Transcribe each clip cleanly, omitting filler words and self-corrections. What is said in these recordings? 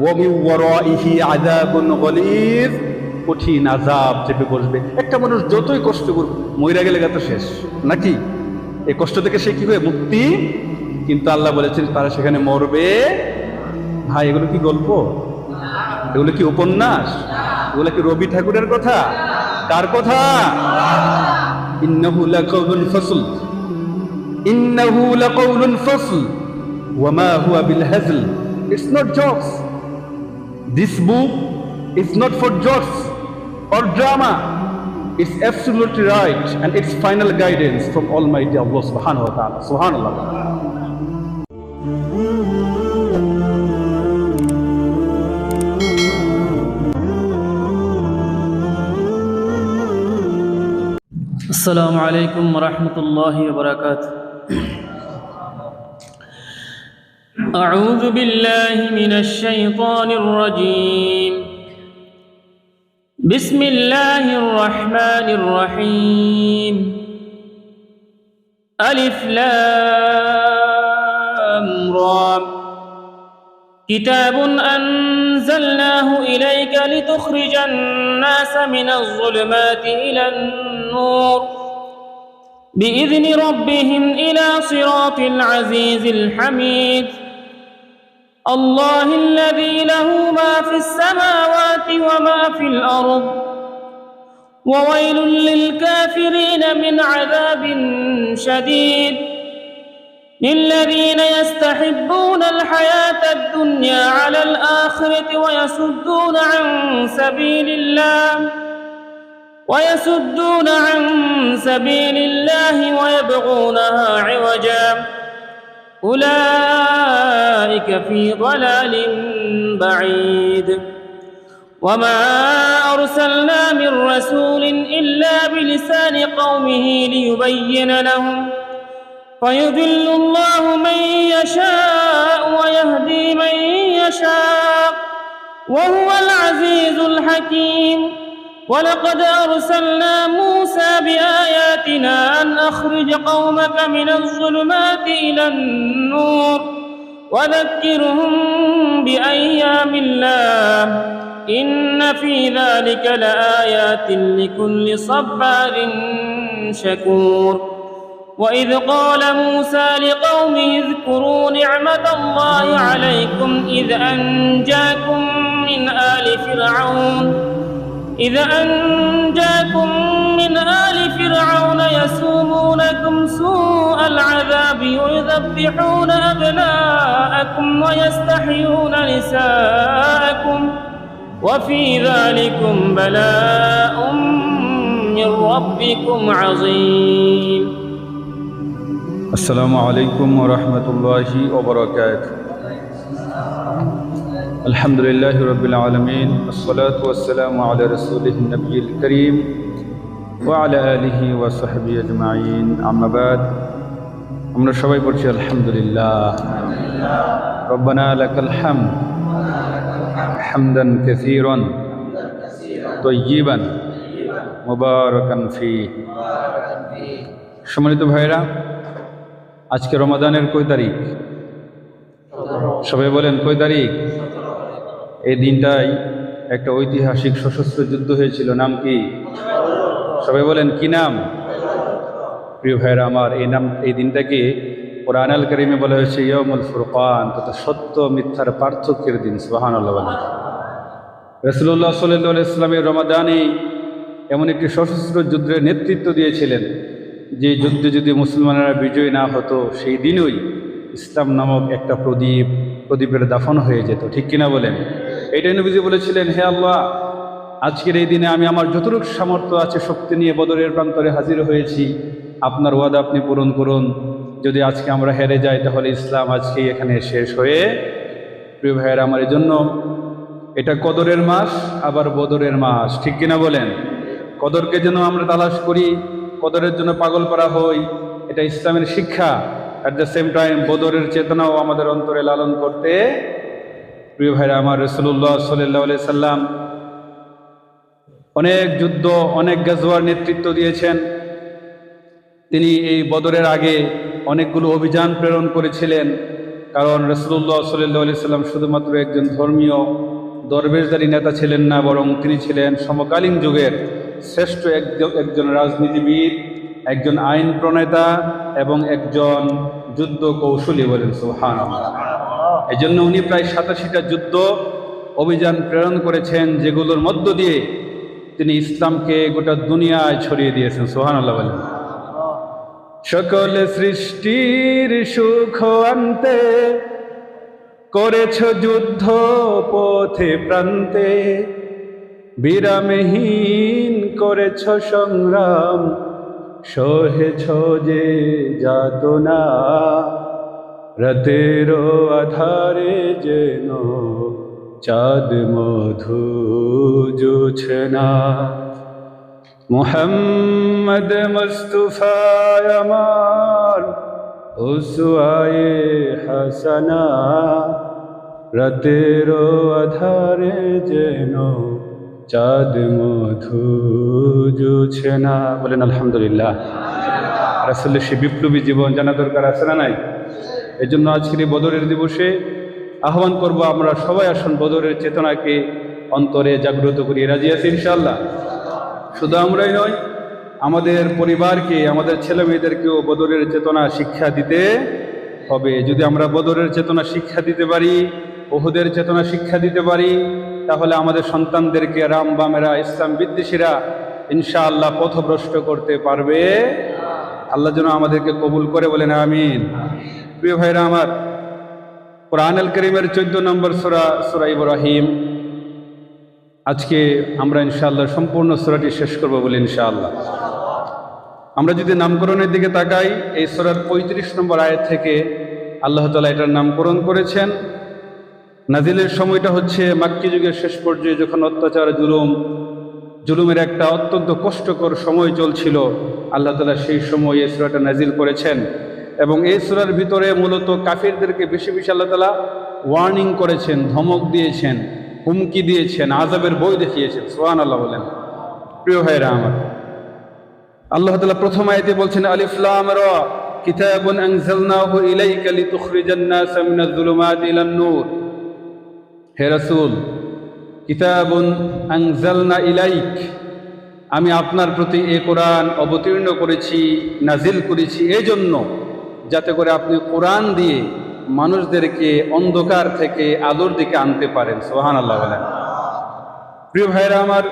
ওয়া মিন ওয়ারাইহি আযাবুন গলীয, কঠিন আযাব চেপে বসবে। একটা মানুষ যতই কষ্ট করুক, মইরা গেলে তো শেষ নাকি? এই কষ্ট থেকে সে কি হবে? মুক্তি। কিন্তু আল্লাহ বলেছেন তারা সেখানে মরবে। ভাই, এগুলো কি গল্প? এগুলো কি উপন্যাস? এগুলো কি রবি ঠাকুরের কথা? কার কথা? ইন্নাহু লাকাউলুন ফাসল, ইন্নাহু লাকাউলুন ফাসল ওয়া মা হুয়া বিল হাজল। It's not jokes. This book is not for jokes or drama. It's absolutely right, and it's final guidance from Almighty Allah subhanahu wa ta'ala. Subhanallah. السلام عليكم ورحمة الله وبركاته. أعوذ بالله من الشيطان الرجيم. بسم الله الرحمن الرحيم. ألف لام را. كتاب أنزلناه إليك لتخرج الناس من الظلمات إلى النور بإذن ربهم إلى صراط العزيز الحميد. الله الذي له ما في السماوات وما في الأرض وويل للكافرين من عذاب شديد. للذين يستحبون الحياة الدنيا على الآخرة ويصدون عن سبيل الله ويبغونها عوجا أولئك في ضلال بعيد. وما أرسلنا من رسول إلا بلسان قومه ليبين لهم فيضل الله من يشاء ويهدي من يشاء وهو العزيز الحكيم. ولقد أرسلنا موسى بآياتنا أن أخرج قومك من الظلمات إلى النور وذكرهم بأيام الله إن في ذلك لآيات لكل صبار شكور. وإذ قال موسى لقومه اذكروا نعمة الله عليكم إذ أنجاكم من آل فرعون يسومونكم سوء العذاب ويذبحون أبناءكم ويستحيون نساءكم وفي ذلكم بلاء من ربكم عظيم. السلام عليكم ورحمة الله وبركاته. الحمد لله رب العالمين، والصلاة والسلام على رسوله النبي الكريم وعلى آله وصحبه أجمعين. أما بعد، আমরা সবাই পড়ছি আলহামদুলিল্লাহ। ربنا لك الحمد حمدا كثيرا طيبا মুবারাকান ফীহ। সম্মানিত ভাইরা, আজকে রমাদানের কয় তারিখ? সবাই বলেন কয় তারিখ? এই দিনটাই একটা ঐতিহাসিক সশস্ত্র যুদ্ধ হয়েছিল। নাম কি? সবাই বলেন কি নাম? প্রিয় ভাইরা আমার, এই দিনটাকে কোরআন আল কারীমে বলা হয়েছে ইয়াউমুল ফুরকান, তথা সত্য মিথ্যার পার্থক্যের দিন। সুবহানাল্লাহ। রাসূলুল্লাহ সাল্লাল্লাহু আলাইহি ওয়াসাল্লামের রমাদানে এমন একটি সশস্ত্র যুদ্ধের নেতৃত্ব দিয়েছিলেন, যে যুদ্ধে যদি মুসলমানেরা বিজয়ী না হতো, সেই দিনই ইসলাম নামক একটা প্রদীপের দাফন হয়ে যেত। ঠিক কিনা বলেন? এইটাই নবীজি বলেছিলেন, হে আল্লাহ, আজকের এই দিনে আমি আমার যতটুকু সামর্থ্য আছে শক্তি নিয়ে বদরের প্রান্তরে হাজির হয়েছি। আপনার ওয়াদা আপনি পূরণ করুন। যদি আজকে আমরা হেরে যাই, তাহলে ইসলাম আজকেই এখানে শেষ হয়ে। প্রিয় ভাইয়েরা আমার, এই জন্য এটা কদরের মাস, আবার বদরের মাস। ঠিক কিনা বলেন? কদরকে যেন আমরা তালাশ করি, কদরের জন্য পাগল করা হই, এটা ইসলামের শিক্ষা। অ্যাট দ্য সেম টাইম বদরের চেতনাও আমাদের অন্তরে লালন করতে। প্রিয় ভাইরা আমার, রাসূলুল্লাহ সাল্লাল্লাহু আলাইহি সাল্লাম অনেক যুদ্ধ, অনেক গাজওয়ার নেতৃত্ব দিয়েছেন। তিনি এই বদরের আগে অনেকগুলো অভিযান প্রেরণ করেছিলেন। কারণ রাসূলুল্লাহ সাল্লাল্লাহু আলাইহি সাল্লাম শুধুমাত্র একজন ধর্মীয় দরবেশধারী নেতা ছিলেন না, বরং তিনি ছিলেন সমকালীন যুগের শ্রেষ্ঠ একজন রাজনীতিবিদ, একজন আইন প্রণেতা এবং একজন যুদ্ধ কৌশলী। বলেন সুবহানাল্লাহ। এই জন্য উনি প্রায় ৮৭টা যুদ্ধ অভিযান প্রেরণ করেছেন, যেগুলোর মধ্য দিয়ে তিনি ইসলামকে গোটা দুনিয়ায় ছড়িয়ে দিয়েছেন। সুবহানাল্লাহ বলেন। সকল সৃষ্টির সুখ আনতে করেছ যুদ্ধ পথে প্রান্তে, বিরামহীন করেছ সংগ্রাম, সহেছ যে যাতনা, রাতের আধারে যেন চাঁদ মধু জোছনা। মুহাম্মদ মুস্তাফা আমার উসওয়ায়ে হাসানা, রাতের আধারে যেন চাঁদ মধু জোছনা। বলেন আলহামদুলিল্লাহ। রাসূলের সেই বিপ্লবী জীবন জানা দরকার আছে না নাই? এই জন্য আজকের এই বদরের দিবসে আহ্বান করব, আমরা সবাই আসুন বদরের চেতনাকে অন্তরে জাগ্রত করি। রাজি আছি ইনশাআল্লাহ? শুধু আমরাই নয়, আমাদের পরিবারকে, আমাদের ছেলে মেয়েদেরকেও বদরের চেতনা শিক্ষা দিতে হবে। যদি আমরা বদরের চেতনা শিক্ষা দিতে পারি, উহুদের চেতনা শিক্ষা দিতে পারি, তাহলে আমাদের সন্তানদেরকে রাম বামেরা, ইসলাম বিদ্বেষীরা ইনশাআল্লাহ পথভ্রষ্ট করতে পারবে। আল্লাহ যেন আমাদেরকে কবুল করে। বলেন আমিন। প্রিয় ভাইরা আমার, কোরআনুল কারীমের 14 নম্বর সূরা, সূরা ইব্রাহিম, আজকে আমরা ইনশাআল্লাহ সম্পূর্ণ সূরাটি শেষ করব বলে ইনশাআল্লাহ। আমরা যদি নামকরণের দিকে তাকাই, এই সূরার 35 নম্বর আয়াত থেকে আল্লাহ তাআলা এটার নামকরণ করেছেন। নাজিলের সময়টা হচ্ছে মাক্কি যুগের শেষ পর্যায়ে, যখন অত্যাচার, জুলুমের একটা অত্যন্ত কষ্টকর সময় চলছিল। আল্লাহ তাআলা সেই সময় এই সূরাটা নাজিল করেছেন এবং এই সূরার ভিতরে মূলত কাফিরদেরকে বেশি বেশি আল্লাহ তাআলা ওয়ার্নিং করেছেন, ধমক দিয়েছেন, হুমকি দিয়েছেন, আযাবের ভয় দেখিয়েছেন। সুবহানাল্লাহ বলেন। প্রিয় ভাইরা আমার, আল্লাহ তাআলা প্রথম আয়াতে বলছেন আলিফ লাম রা কিতাবুন আনজালনাহু ইলাইকা লিতুখরিজান নাসা মিনাজ যুলুমাতি ইলান নূর। হে রাসূল, কিতাবুন আনজালনা ইলাইক, আমি আপনার প্রতি এই কোরআন অবতীর্ণ করেছি, নাজিল করেছি এই জন্য যাতে করে আপনি কোরআন দিয়ে মানুষদেরকে অন্ধকার থেকে আলোর দিকে আনতে পারেন। সুবহানাল্লাহ বলেন। প্রিয় ভাইরা আমার,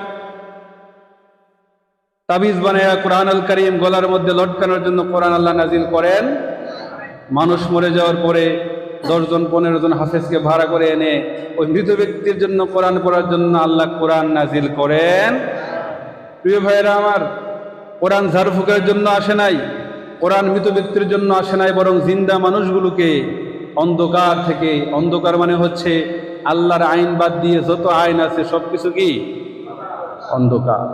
তাবিজ বানায়া কোরআনুল কারীম গলার মধ্যে লটকানোর জন্য কোরআন আল্লাহ নাজিল করেন। মানুষ মরে যাওয়ার পরে 10 জন 15 জন হাফেজকে ভাড়া করে এনে ওই মৃত ব্যক্তির জন্য কোরআন পড়ার জন্য আল্লাহ কোরআন নাজিল করেন। প্রিয় ভাইরা আমার, কোরআন ঝাড়ফুঁকের জন্য আসে নাই, কোরআন মৃত ব্যক্তির জন্য আসে নাই, বরং জিন্দা মানুষগুলোকে অন্ধকার থেকে, অন্ধকার মানে হচ্ছে আল্লাহর আইন বাদ দিয়ে যত আইন আছে সবকিছু কি অন্ধকার।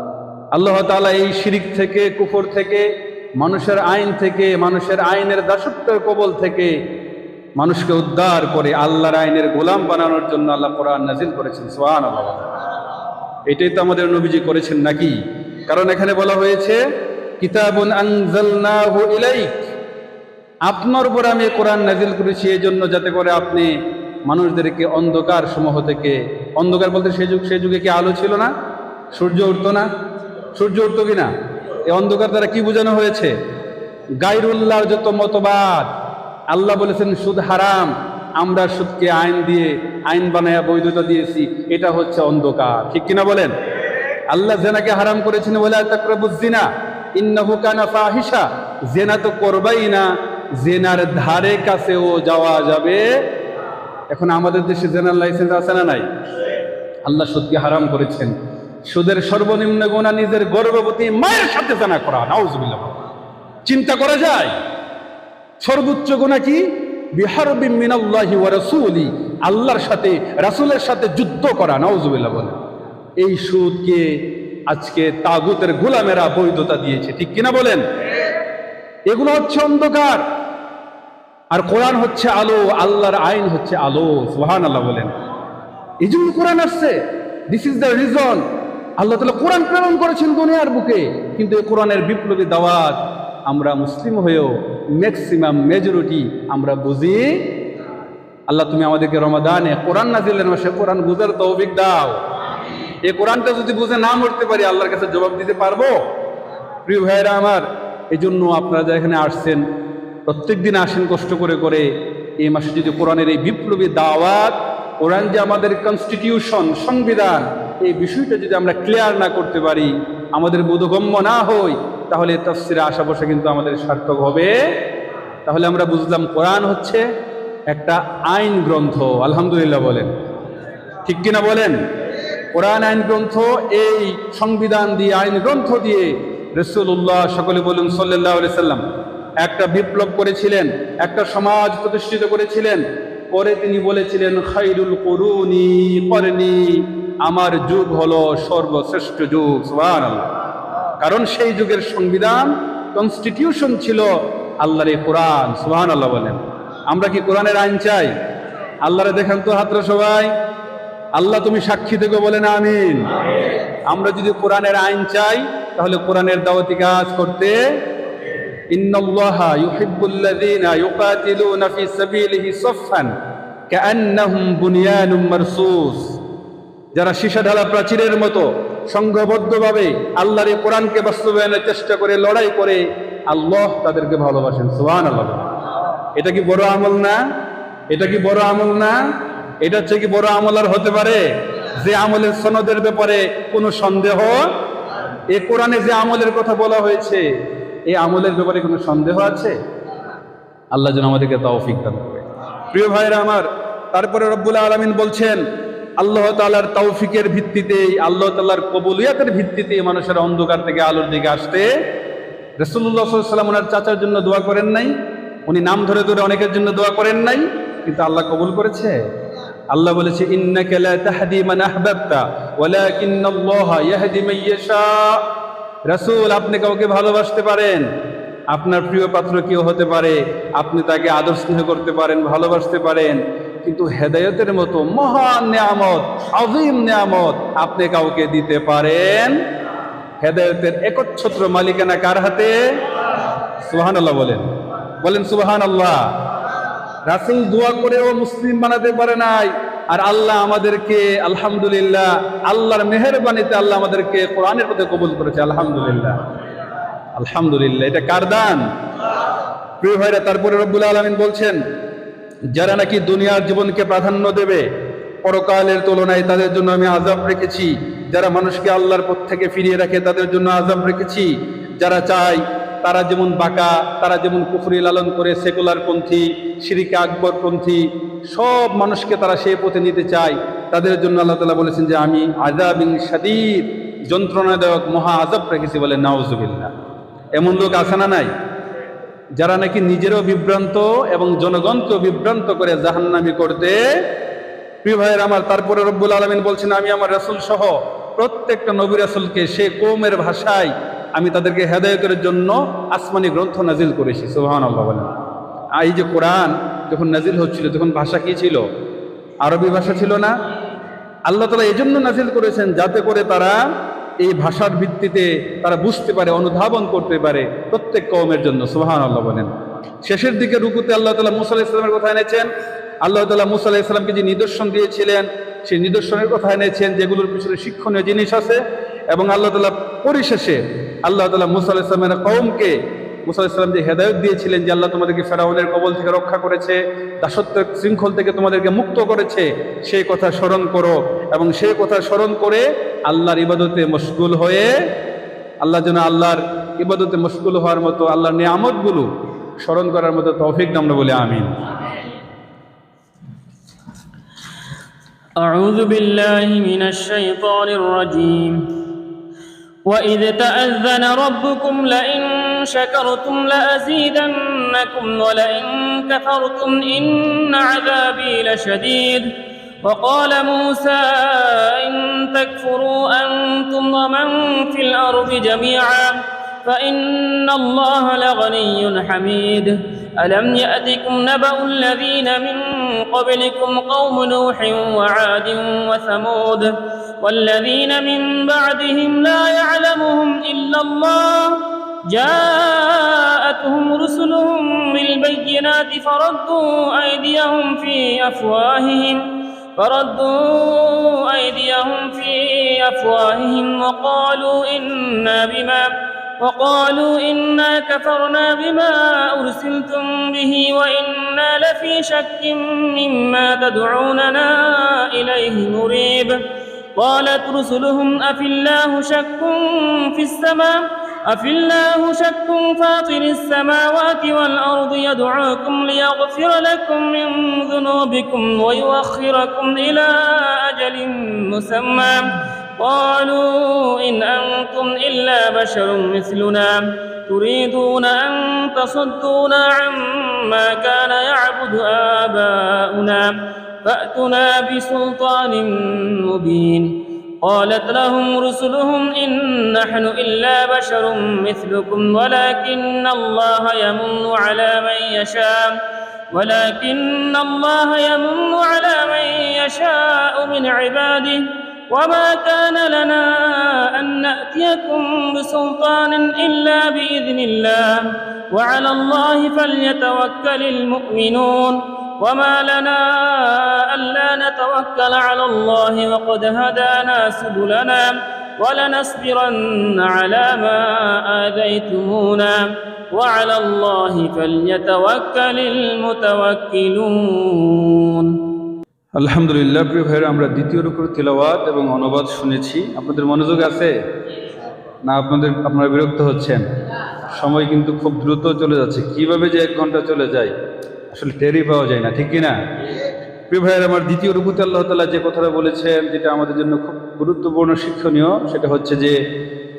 আল্লাহ তাআলা এই শিরিক থেকে, কুফর থেকে, মানুষের আইন থেকে, মানুষের আইনের দাসত্বের কবল থেকে মানুষকে উদ্ধার করে আল্লাহর আইনের গোলাম বানানোর জন্য আল্লাহ কোরআন নাজিল করেছেন। সুবহানাল্লাহ। এটাই তো আমাদের নবীজি করেছেন নাকি? কারণ এখানে বলা হয়েছে কিতাবুন আনজালনাহু ইলাইক, আপনার উপর আমি কোরআন নাজিল করেছি এই জন্য যাতে করে আপনি মানুষদেরকে অন্ধকার সমূহ থেকে, অন্ধকার বলতে সেই যুগে কি আলো ছিল না? সূর্য উঠতো না? সূর্য উঠতো কিনা? এই অন্ধকার দ্বারা কি বোঝানো হয়েছে? গায়রুল্লাহর যত মতবাদ, আল্লাহ বলেছেন সুদ হারাম, আমরা সুদকে আইন বানায়া বৈধতা দিয়েছি, এটা হচ্ছে অন্ধকার। ঠিক কিনা বলেন? আল্লাহ জেনাকে হারাম করেছেন, ওয়ালা তাকরাবুজ জিনা ইন্নাহু কানা ফাহিশা, জেনা তো করবাই না, জেনার ধারে কাছেও যাওয়া যাবে। এখন আমাদের দেশে জেনার লাইসেন্স আছে না নাই? আল্লাহ সুদকে হারাম করেছেন। সুদের সর্বনিম্ন গুনাহ নিজের গর্ভবতী মায়ের সাথে জেনা করা। নাউজুবিল্লাহ। চিন্তা করা যায়? সর্বোচ্চ গুনাহ কি? বিহারবিন মিনাল্লাহি ওয়া রাসূলি, আল্লাহর সাথে, রাসূলের সাথে যুদ্ধ করা। নাউজুবিল্লাহ বলে। এই সুদকে আজকে তাগুতের গোলামেরা বৈধতা দিয়েছে। ঠিক কিনা বলেন? এগুলো হচ্ছে অন্ধকার, আর কোরআন হচ্ছে আলো, আল্লাহর আইন হচ্ছে আলো। সুবহানাল্লাহ বলেন। এই জন্য কোরআন আসছে। This is the reason. আল্লাহ তাআলা কোরআন প্রেরণ করেছেন দুনিয়ার বুকে, কিন্তু এই কোরআনের বিপ্লবী দাওয়াত আমরা মুসলিম হয়েও ম্যাক্সিমাম মেজরিটি আমরা বুঝি আল্লাহ তুমি আমাদেরকে রমাদানে কোরআন নাজিলের মাসে কোরআন বুঝার তৌফিক দাও। এই কোরআনটা যদি বুঝে না মরতে পারি আল্লাহর কাছে জবাব দিতে পারবো? প্রিয় ভাইয়েরা আমার, এই জন্য আপনারা যারা এখানে আসছেন, প্রত্যেক দিন আসেন কষ্ট করে করে। এই মাসে যদি কোরআনের এই বিপ্লবী দাওয়াত, কোরআন যে আমাদের কনস্টিটিউশন, সংবিধান, এই বিষয়টা যদি আমরা ক্লিয়ার না করতে পারি, আমাদের বোধগম্য না হই, তাহলে তাফসিরে আসা বসা কিন্তু আমাদের সার্থক হবে। তাহলে আমরা বুঝলাম কোরআন হচ্ছে একটা আইন গ্রন্থ। আলহামদুলিল্লাহ বলেন, ঠিক কিনা বলেন? কোরআন আইন গ্রন্থ। এই সংবিধান দিয়ে, আইন গ্রন্থ দিয়ে রাসূলুল্লাহ, সকলে বলুন সাল্লাল্লাহু আলাইহি সাল্লাম, একটা বিপ্লব করেছিলেন, একটা সমাজ প্রতিষ্ঠিত করেছিলেন। পরে তিনি বলেছিলেন, খায়রুল কুরুনি করনি, আমার যুগ হলো সর্বশ্রেষ্ঠ যুগ। সুবহানাল্লাহ। কারণ সেই যুগের সংবিধান, কনস্টিটিউশন ছিল আল্লাহর এই কোরআন। সুবহানাল্লাহ বলেন। আমরা কি কোরআনের আইন চাই? আল্লাহরে দেখেন তো হাতরা সবাই। আল্লাহ তুমি সাক্ষী থেকে বলেন আমিন। আমরা যদি কোরআনের আইন চাই, তাহলে কোরআনের দাওয়াতি কাজ করতে, ইন্নাল্লাহা ইউহিব্বুল্লাযীনা ইউকাতিলুনা ফি সাবিলিহি সাফফান কাআন্নাহুম বুনিয়ানুম মারসুস। যারা সীসা ঢালা প্রাচীরের মতো সংঘবদ্ধভাবে আল্লাহর এই কোরআনকে বাস্তবায়নের চেষ্টা করে, লড়াই করে, আল্লাহ তাদেরকে ভালোবাসেন। সুবহানাল্লাহ। এটা কি বড় আমল না? এটা কি বড় আমল না? এটা হচ্ছে কি বড় আমল আর হতে পারে? যে আমলের সনদের ব্যাপারে কোনো সন্দেহ, এই কোরআনে যে আমলের কথা বলা হয়েছে, এই আমলের ব্যাপারে কোনো সন্দেহ আছে? আল্লাহ যেন আমাদেরকে তৌফিক দান করে। প্রিয় ভাইরা আমার, তারপরে রব্বুল আলামিন বলছেন, আল্লাহ তাআলার তৌফিকের ভিত্তিতে, আল্লাহ তাআলার কবুলিয়াতের ভিত্তিতে মানুষের অন্ধকার থেকে আলোর দিকে আসতে। রাসূলুল্লাহ সাল্লাল্লাহু আলাইহি ওয়াসাল্লাম ওনার চাচার জন্য দোয়া করেন নাই? উনি নাম ধরে ধরে অনেকের জন্য দোয়া করেন নাই? কিন্তু আল্লাহ কবুল করেছে। আল্লাহ বলেছে, ইন্নাকা লা তাহদি মান আহবাবতা ওয়ালাকিন্নাল্লাহা ইয়াহদি মান ইয়াশা। রাসূল, আপনি কাউকে ভালোবাসতে পারেন, আপনার প্রিয় পাত্র কেউ হতে পারে, আপনি তাকে আদর স্নেহ করতে পারেন, ভালোবাসতে পারেন, কিন্তু হেদায়েতের মতো মহান নিয়ামত, আযীম নিয়ামত আপনি কাউকে দিতে পারেন। হেদায়েতের একচ্ছত্র মালিকানা কার হাতে? সুবহানাল্লাহ বলেন, বলেন সুবহানাল্লাহ। রাসূল দোয়া করেও মুসলিম বানাতে পারে নাই, আর আল্লাহ আমাদেরকে আলহামদুলিল্লাহ, আল্লাহর মেহেরবানিতে আল্লাহ আমাদেরকে কোরআনের পথে কবুল করেছে। আলহামদুলিল্লাহ, আলহামদুলিল্লাহ। এটা কার দান? প্রিয় ভাইরা, তারপরে রব্বুল আলামিন বলছেন, যারা নাকি দুনিয়ার জীবনকে প্রাধান্য দেবে, পরকালের তুলনায় তাদের জন্য আমি আযাব রেখেছি। যারা মানুষকে আল্লাহর পথ থেকে ফিরিয়ে রাখে, তাদের জন্য আযাব রেখেছি। যারা চায়, তারা যেমন বাঁকা, তারা যেমন কুফরি লালন করে, সেকুলার পন্থী, শিরকে আকবর পন্থী, সব মানুষকে তারা সেই পথে নিতে চায়, তাদের জন্য আল্লাহ তাআলা বলেছেন যে আমি আযাবিন শাদীদ, যন্ত্রণাদায়ক মহা আযাব রেখেছি। বলে নাউযুবিল্লাহ। এমন লোক আছে না নাই? যারা নাকি নিজেরও বিভ্রান্ত এবং জনগণকেও বিভ্রান্ত করে জাহান্নামী করতে। প্রিয় ভাইয়ের আমার, তারপরে রব্বুল আলামিন বলছেন, আমি আমার রাসূল সহ প্রত্যেকটা নবী রাসূলকে সে কওমের ভাষায় আমি তাদেরকে হেদায়েতের জন্য আসমানি গ্রন্থ নাজিল করেছি। সুবহানাল্লাহ বলেন। এই যে কোরআন যখন নাজিল হচ্ছিল, তখন ভাষা কি ছিল? আরবি ভাষা ছিল না? আল্লাহ তাআলা এই জন্য নাজিল করেছেন, যাতে করে তারা এই ভাষার ভিত্তিতে তারা বুঝতে পারে, অনুধাবন করতে পারে, প্রত্যেক কওমের জন্য। সুবহানাল্লাহ বলেন। শেষের দিকে রুকুতে আল্লাহ তাআলা মুসা আলাইহিস সালামের কথা এনেছেন। আল্লাহ তাআলা মুসা আলাইহিস সালামকে যে নিদর্শন দিয়েছিলেন, সেই নিদর্শনের কথা এনেছেন, যেগুলোর পিছনে শিক্ষণীয় জিনিস আছে। এবং আল্লাহ তাআলা পরিশেষে আল্লাহ তাআলা মুসা আলাইহিস সালামের কওমকে, মুসা আলাইহিস সালাম যে হেদায়েত দিয়েছিলেন, যে আল্লাহ তোমাদেরকে ফেরাউনের কবল থেকে রক্ষা করেছে, দাসত্বের শৃঙ্খল থেকে তোমাদেরকে মুক্ত করেছে, সেই কথা স্মরণ করো। এবং সেই কথা স্মরণ করে আল্লাহর ইবাদতে মশগুল হয়ে, আল্লাহ যেন আল্লাহর ইবাদতে মশগুল হওয়ার মতো, আল্লাহর নিয়ামতগুলো স্মরণ করার মতো তৌফিক দান বলে আমিন। أعوذ بالله من الشيطان الرجيم. وإذ تأذن ربكم لئن شكرتم لأزيدنكم ولئن كفرتم إن عذابي لشديد. وقال موسى إن تكفروا أنتم ومن في الأرض جميعا فإن الله لغني حميد. ألم يأتكم نبأ الذين من قبلكم قوم نوح وعاد وثمود والذين من بعدهم لا يعلمهم إلا الله جاءت جاءتهم رسلهم بالبينات فردوا أيديهم في أفواههم وقالوا إنا كفرنا بما أرسلتم به وإنا لفي شك مما تدعوننا إليه مريب. قالت رسلهم أفي الله شك فاطر السماوات والأرض يدعوكم ليغفر لكم من ذنوبكم ويؤخركم إلى أجل مسمى قالوا إن أنتم إلا بشر مثلنا تريدون أن تصدونا عما كان يعبد آباؤنا فأتنا بسلطان مبين. قالت لهم رسلهم إن نحن إلا بشر مثلكم ولكن الله يمن على من يشاء من عباده وما كان لنا أن نأتيكم بسلطان إلا بإذن الله وعلى الله فليتوكل المؤمنون. وما لنا ألا نتوكل على الله وقد هدانا سبلنا ولنصبرن على ما آذيتمونا وعلى الله فليتوكل المتوكلون. আলহামদুলিল্লাহ। প্রিয় ভাইরা, আমরা দ্বিতীয় রুকুর তিলাওয়াত এবং অনুবাদ শুনেছি। আপনাদের মনোযোগ আছে না? আপনারা বিরক্ত হচ্ছেন? সময় কিন্তু খুব দ্রুত চলে যাচ্ছে। কিভাবে যে 1 ঘন্টা চলে যায় আসলে টেরই পাওয়া যায় না, ঠিক কিনা? প্রিয় ভাইয়ের আমার, দ্বিতীয় রুকুতে আল্লাহ তাআলা যে কথাটা বলেছেন, যেটা আমাদের জন্য খুব গুরুত্বপূর্ণ শিক্ষণীয়, সেটা হচ্ছে যে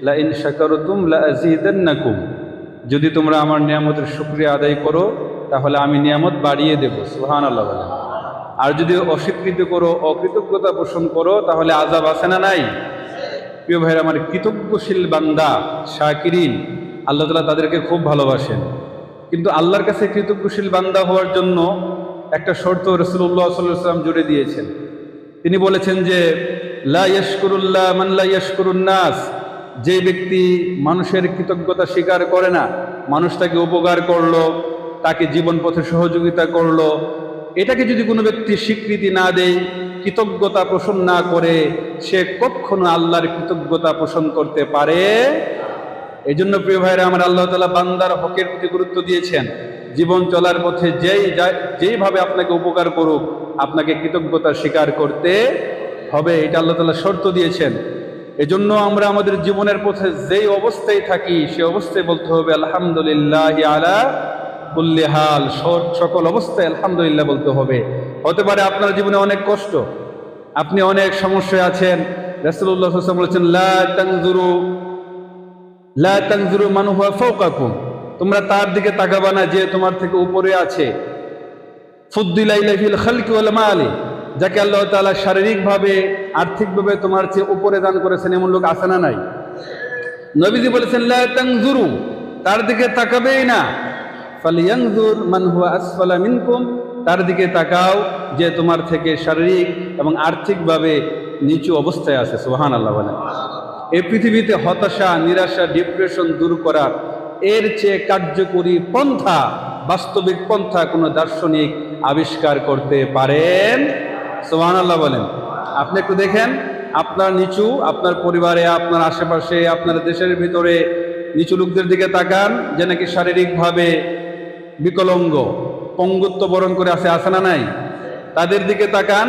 লা ইন শাকারতুম লা আযীদান্নাকুম, যদি তোমরা আমার নিয়ামতের শুকরিয়া আদায় করো তাহলে আমি নিয়ামত বাড়িয়ে দেব। সুবহানাল্লাহ বলেন। আর যদি অস্বীকৃতি করো, অকৃতজ্ঞতা পোষণ করো, তাহলে আযাব আছে না নাই? প্রিয় ভাইয়ের আমার, কৃতজ্ঞশীল বান্দা শাকিরিন আল্লাহ তাআলা তাদেরকে খুব ভালোবাসেন। কিন্তু আল্লাহর কাছে কৃতজ্ঞশীল বান্দা হওয়ার জন্য একটা শর্ত রাসূলুল্লাহ সাল্লাল্লাহু আলাইহি ওয়াসাল্লাম জুড়ে দিয়েছেন। তিনি বলেছেন যে লা ইয়াশকুরুল্লাহ মান লা ইয়াশকুরুন নাস, যে ব্যক্তি মানুষের কৃতজ্ঞতা স্বীকার করে না, মানুষ তাকে উপকার করলো, তাকে জীবন পথে সহযোগিতা করলো, এটাকে যদি কোনো ব্যক্তি স্বীকৃতি না দেয়, কৃতজ্ঞতা পোষণ না করে, সে কখনো আল্লাহর কৃতজ্ঞতা পোষণ করতে পারে। এই জন্য প্রিয় ভাইরা আমার, আল্লাহ তাআলা বান্দার হকের প্রতি গুরুত্ব দিয়েছেন। জীবন চলার পথে যেইভাবে আপনাকে উপকার করুক, আপনাকে কৃতজ্ঞতা স্বীকার করতে হবে, এটা আল্লাহ তাআলা শর্ত দিয়েছেন। এজন্য আমরা আমাদের জীবনের পথে যেই অবস্থায় থাকি, সে অবস্থায় বলতে হবে আলহামদুলিল্লাহি আলা কুল্লি হাল, সকল অবস্থায় আলহামদুলিল্লাহ বলতে হবে। হতে পারে আপনার জীবনে অনেক কষ্ট, আপনি অনেক সমস্যায় আছেন। রাসূলুল্লাহ সাল্লাল্লাহু আলাইহি ওয়াসাল্লাম বলেছেন লা তানজুরু মান হুয়া ফাওকাকুম, তোমরা তার দিকে তাকাবা না যে তোমার থেকে উপরে আছে। ফুদ্দিলা ইলাইহিল খালকি ওয়াল মালি, যাকে আল্লাহ তাআলা শারীরিকভাবে আর্থিকভাবে তোমার চেয়ে উপরে দান করেছেন, এমন লোক আছে না নাই? নবীজি বলেছেন লা তানজুরু, তার দিকে তাকাবেই না। ফালিয়ানজুর মান হুয়া আসফালা মিনকুম, তার দিকে তাকাও যে তোমার থেকে শারীরিক এবং আর্থিকভাবে নিচু অবস্থায় আছে। সুবহানাল্লাহ বলেন। এই পৃথিবীতে হতাশা, নিরাশা, ডিপ্রেশন দূর করার এর চেয়ে কার্যকরী পন্থা, বাস্তবিক পন্থা কোনো দার্শনিক আবিষ্কার করতে পারেন? সুবহানাল্লাহ বলেন। আপনি একটু দেখেন, আপনার নিচু, আপনার পরিবারে, আপনার আশেপাশে, আপনার দেশের ভিতরে নিচু লোকদের দিকে তাকান, যে নাকি শারীরিকভাবে বিকলাঙ্গ, পঙ্গুত্ব বরণ করে আছে না নাই? তাদের দিকে তাকান,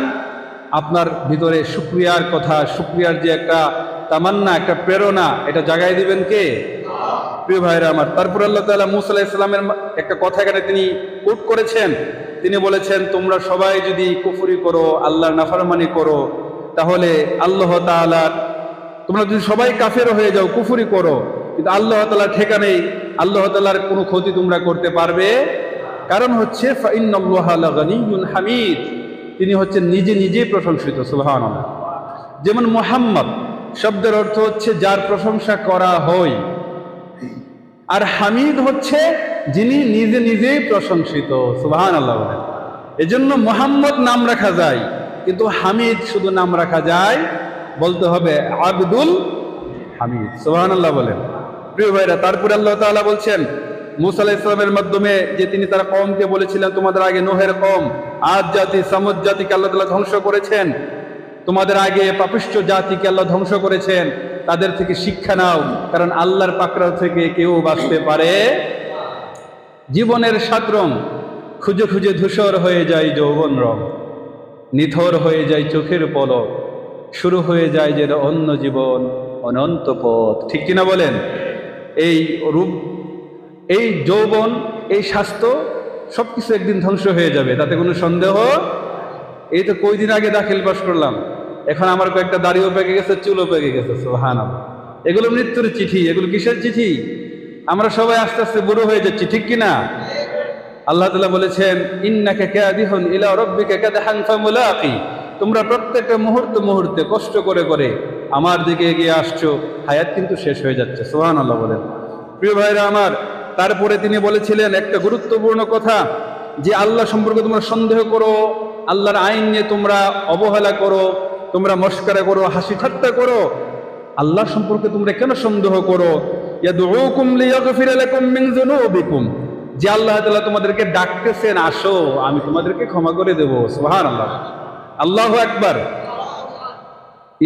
আপনার ভিতরে শুকরিয়ার কথা, শুকরিয়ার যে একটা তামান্না, একটা প্রেরণা, এটা জাগাই দিবেন কে? প্রিয় ভাইরা আমার, তারপর আল্লাহ তাআলা মূসা আলাইহিস সালামের একটা কথা এখানে তিনি কোট করেছেন। তিনি বলেছেন, তোমরা সবাই যদি কুফরি করো, আল্লাহর নাফরমানি করো, তাহলে আল্লাহ তাআলা, তোমরা যদি সবাই কাফের হয়ে যাও, কুফরি করো, কিন্তু আল্লাহ তাআলার ঠিকানাই, আল্লাহ তাআলার কোনো ক্ষতি তোমরা করতে পারবে। কারণ হচ্ছে ফাইন্নাল্লাহা লাগানিয়্যুন হামিদ, তিনি হচ্ছেন নিজে নিজেই প্রশংসিত। সুবহানাল্লাহ। যেমন মুহাম্মদ শব্দের অর্থ হচ্ছে যার প্রশংসা করা হয়, আর হামিদ হচ্ছে যিনি নিজে নিজেই প্রশংসিত। সুবহানাল্লাহ বলেন। এজন্য মুহাম্মদ নাম রাখা যায়, কিন্তু হামিদ শুধু নাম রাখা যায়, বলতে হবে আব্দুল হামিদ। সুবহানাল্লাহ বলেন। প্রিয় ভাইরা, তারপরে আল্লাহ তাআলা বলছেন মুসা আলাইহিস সালামের মাধ্যমে যে তিনি তার কওমকে বলেছিলেন তোমাদের আগে নূহের কওম, আদ জাতি, সামুদ জাতিকে আল্লাহ তাআলা ধ্বংস করেছেন, তোমাদের আগে পাপিষ্ঠ জাতিকে আল্লাহ ধ্বংস করেছেন, তাদের থেকে শিক্ষা নাও, কারণ আল্লাহর পাকড়াও থেকে কেউ বাঁচতে পারে। জীবনের 7 রং খুঁজে খুঁজে ধূসর হয়ে যায় যৌবন রং, নিথর হয়ে যায় চোখের পলক, শুরু হয়ে যায় যেন অন্য জীবন, অনন্ত পথ। ঠিক কিনা বলেন? এই রূপ, এই যৌবন, এই স্বাস্থ্য সবকিছু একদিন ধ্বংস হয়ে যাবে, তাতে কোনো সন্দেহ। এই তো কয়দিন আগে দাখিল পাশ করলাম, এখন আমার কয়েকটা দাড়িও পেকে গেছে, চুলও পেকে গেছে। সুবহানাল্লাহ। এগুলো মৃত্যুর চিঠি। এগুলো কিসের চিঠি? আমরা সবাই আস্তে আস্তে বুড়ো হয়ে যাচ্ছি, ঠিক কিনা? আল্লাহ তাআলা বলেছেন ইন্নাকা কাদিহুন ইলা রাব্বিকা কাদহান ফামুলাকি, তোমরা প্রত্যেকটা মুহূর্তে মুহূর্তে কষ্ট করে করে আমার দিকে এগিয়ে আসছো, হায়াত কিন্তু শেষ হয়ে যাচ্ছে। সুবহানাল্লাহ বলেন। প্রিয় ভাইরা আমার, তারপরে তিনি বলেছিলেন একটা গুরুত্বপূর্ণ কথা, যে আল্লাহ সম্পর্কে তোমরা সন্দেহ করো, আল্লাহর আইন নিয়ে তোমরা অবহেলা করো, তোমরা মস্করা করো, হাসি ঠাট্টা করো, আল্লাহ সম্পর্কে তোমরা কেন সন্দেহ করো? ইয়াদউকুম লিয়াগফিরা লাকুম মিন যুনুবিকুম, যে আল্লাহ তাআলা তোমাদেরকে ডাকতেছেন, আসো আমি তোমাদেরকে ক্ষমা করে দেব। সুবহানাল্লাহ, আল্লাহু আকবার।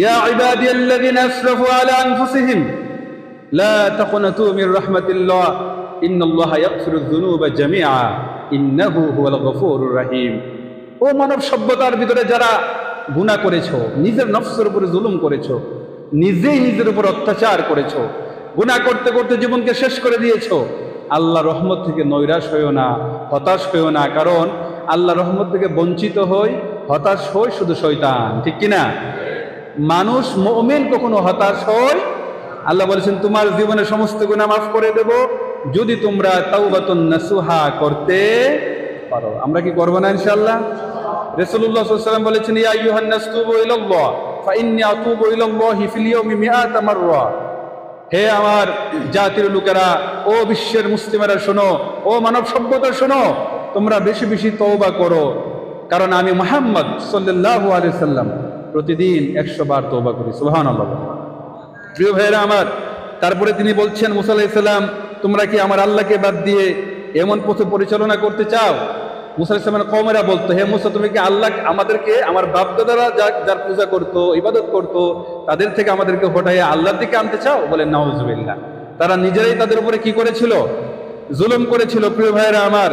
ইয়া ইবাদিয়াল্লাযিনা আসরাফু আলা আনফুসিহিম লা তাকুনাতু মির রাহমাতিল্লাহ ইন্নাল্লাহা ইয়াগফিরুয যুনুবা জামিআ ইন্নাহু হুয়াল গফুরুর রহিম। ও মানব সভ্যতার ভিতরে যারা গুনাহ করেছো, নিজের নফসের উপরে জুলুম করেছো, নিজেই নিজের উপর অত্যাচার করেছো, গুনাহ করতে করতে জীবনকে শেষ করে দিয়েছো, আল্লাহ রহমত থেকে নৈরাশ হইও না, হতাশ হইও না, কারণ আল্লাহ রহমত থেকে বঞ্চিত হই, হতাশ হই শুধু শয়তান। ঠিক কিনা? মানুষ মুমিন কখনো হতাশ হয়? আল্লাহ বলেছেন তোমার জীবনের সমস্ত গুনাহ মাফ করে দেব যদি তোমরা তাওবাতুন নাসুহা করতে পারো। আমরা কি করব না ইনশাআল্লাহ? রাসূলুল্লাহ সাল্লাল্লাহু আলাইহি ওয়াসাল্লাম বলেছেন ইয়া আইয়ুহান নাস তুবু ইলাল্লাহ ফা ইন্নী আতুবু ইলাল্লাহি ফিল ইয়াউমি মিআতা মাররা। হে আমার জাতির লোকেরা, ও বিশ্বের মুসলিমেরা শোনো, ও মানব সভ্যতা শোনো, তোমরা বেশি বেশি তওবা করো, কারণ আমি মুহাম্মদ সাল্লাল্লাহু আলাইহি সাল্লাম প্রতিদিন 100 বার তওবা করি। সুবহানাল্লাহ। প্রিয় ভাইরা আমার, তারপরে তিনি বলছেন মুসা আলাইহিস সালাম, তোমরা কি আমার আল্লাহকে বাদ দিয়ে এমন পথে পরিচালনা করতে চাও? মুসা আলাইহিস সালামের কওমেরা বলতো, হে মুসা, তুমি কি আল্লাহ আমাদেরকে, আমার বাপদাদারা যার পূজা করতো, ইবাদত করতো, তাদের থেকে আমাদেরকে হটাইয়ে আল্লাহর দিকে আনতে চাও? বলেন নাউজুবিল্লাহ। তারা নিজেরাই তাদের উপরে কি করেছিল? জুলুম করেছিল। প্রিয় ভাইরা আমার,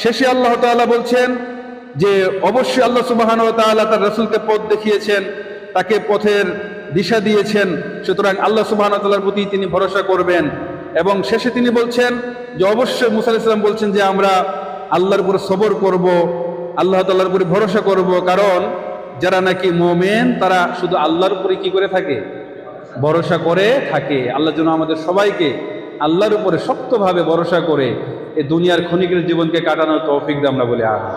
শেষে আল্লাহ তাআলা বলছেন যে অবশ্যই আল্লাহ সুবহানাহু ওয়া তাআলা তার রাসূলকে পথ দেখিয়েছেন, তাকে পথের দিশা দিয়েছেন, সুতরাং আল্লাহ সুবহানাহু ওয়া তাআলার প্রতি তিনি ভরসা করবেন। এবং শেষে তিনি বলছেন যে অবশ্যই মুসা আলাইহিস সালাম বলছেন যে আমরা আল্লাহর উপর সবর করব, আল্লাহ তাআলার উপরে ভরসা করব, কারণ যারা নাকি মুমিন তারা শুধু আল্লাহর উপরে কি করে থাকে? ভরসা করে থাকে। আল্লাহ যেন আমাদের সবাইকে আল্লাহর উপরে শক্তভাবে ভরসা করে এই দুনিয়ার ক্ষণিকের জীবনকে কাটানোর তৌফিক দেন, আমরা বলি আমিন।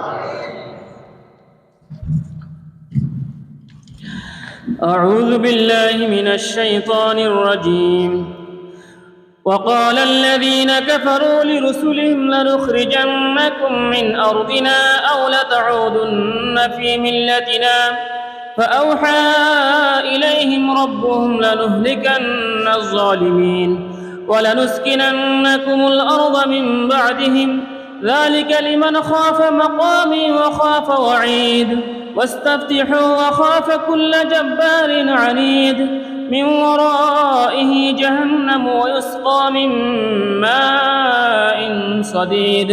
أعوذ بالله من الشيطان الرجيم. وقال الذين كفروا لرسلهم لنخرجنكم من أرضنا أو لتعودن في ملتنا فأوحى إليهم ربهم لنهلكن الظالمين ولنسكننكم الأرض من بعدهم ذلك لمن خاف مقامي وخاف وعيد واستفتحوا وخاف كل جبار عنيد من ورائه جهنم ويسقى من ماء صديد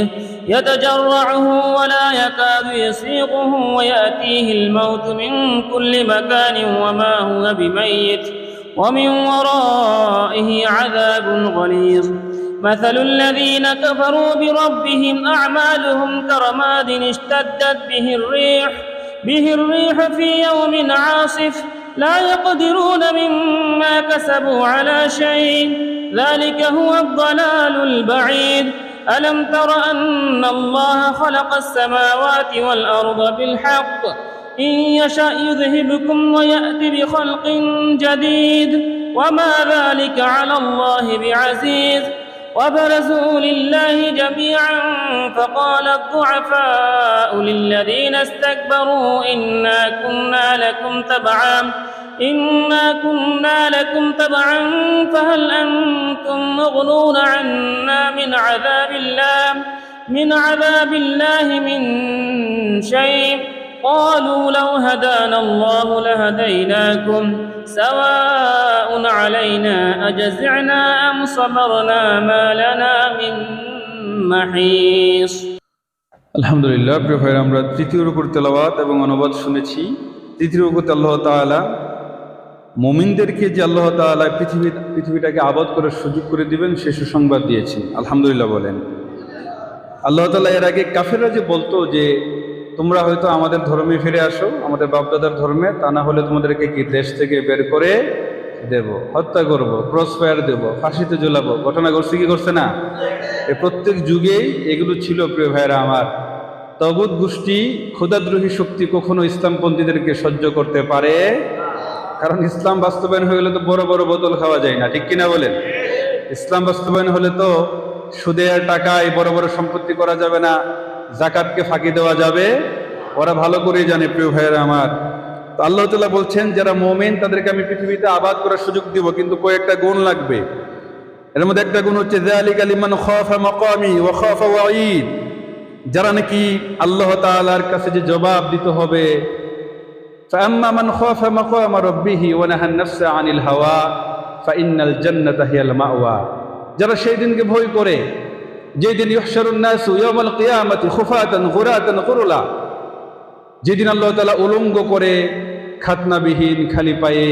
يتجرعه ولا يكاد يسيغه ويأتيه الموت من كل مكان وما هو بميت ومن ورائه عذاب غليظ مثل الذين كفروا بربهم أعمالهم كرماد اشتدت به الريح في يوم عاصف لا يقدرون مما كسبوا على شيء ذلك هو الضلال البعيد ألم تر أن الله خلق السماوات والأرض بالحق إن يشأ يذهبكم ويأتي بخلق جديد وما ذلك على الله بعزيز وبرزوا لله جميعا فقال الضعفاء للذين استكبروا إنا كنا لكم تبعا إنا كنا لكم تبعا فهل أنتم مغنون عنا من عذاب الله من شيء قالوا لو هدانا الله لهديناكم سواء علينا أجزعنا أم صبرنا ما لنا من محيص আলহামদুলিল্লাহ। প্রিয় ভাইরা, আমরা তৃতীয় রুকুর তেলাওয়াত এবং অনুবাদ শুনেছি। তৃতীয় রুকুতে আল্লাহ তাআলা মুমিনদেরকে যে আল্লাহ তাআলা পৃথিবীটাকে আবাদ করার সুযোগ করে দিবেন সে সুসংবাদ দিয়েছেন। আলহামদুলিল্লাহ বলেন। আল্লাহ তাআলা এর আগে কাফেররা যে বলতো যে তোমরা হয়তো আমাদের ধর্মে ফিরে আসো, আমাদের বাপদাদার ধর্মে, তা না হলে তোমাদেরকে কি দেশ থেকে বের করে দেব, হত্যা করব, ক্রস ফায়ার দেব, ফাঁসিতে ঝোলাবো। ঘটনা ঘটছে কি করছে না? এই প্রত্যেক যুগেই এগুলো ছিল। প্রিয় ভাইরা আমার, তাগুত গোষ্ঠী, খোদাদ্রোহী শক্তি কখনো ইসলামপন্থীদেরকে সহ্য করতে পারে, কারণ ইসলাম বাস্তবায়ন হয়ে গেলে তো বড় বড় বোতল খাওয়া যায় না, ঠিক কিনা বলেন? ইসলাম বাস্তবায়ন হলে তো সুদের টাকায় বড় বড় সম্পত্তি করা যাবে না, জাকাতকে ফাঁকি দেওয়া যাবে। ওরা ভালো করেই জানে। প্রিয় ভাইয়েরা আমার, তো আল্লাহ তাআলা বলছেন যারা মুমিন তাদেরকে আমি পৃথিবীতে আবাদ করার সুযোগ দিব, কিন্তু কয়েকটা গুণ লাগবে। এর মধ্যে একটা গুণ হচ্ছে যালিকা লিমান খাফা মাকামি ওয়া খাফা ওয়াঈদ, যারা নাকি আল্লাহ তাআলার কাছে যে জবাব দিতে হবে। ফাআম্মা মান খাফা মাকামা রাব্বিহি ওয়া নাহা আন-নাফসা আনিল হাওয়া ফাইন্নাল জান্নাতা হিয়াল মাওয়া, যারা সেই দিনকে ভয় করে, যেদিন ইহশারুন নাসু ইয়াওমাল কিয়ামাতি খুফাতান গুরাতান গুরুলা, যেদিন আল্লাহ তাআলা উলঙ্গ করে খাতনাবিহীন খালি পায়ে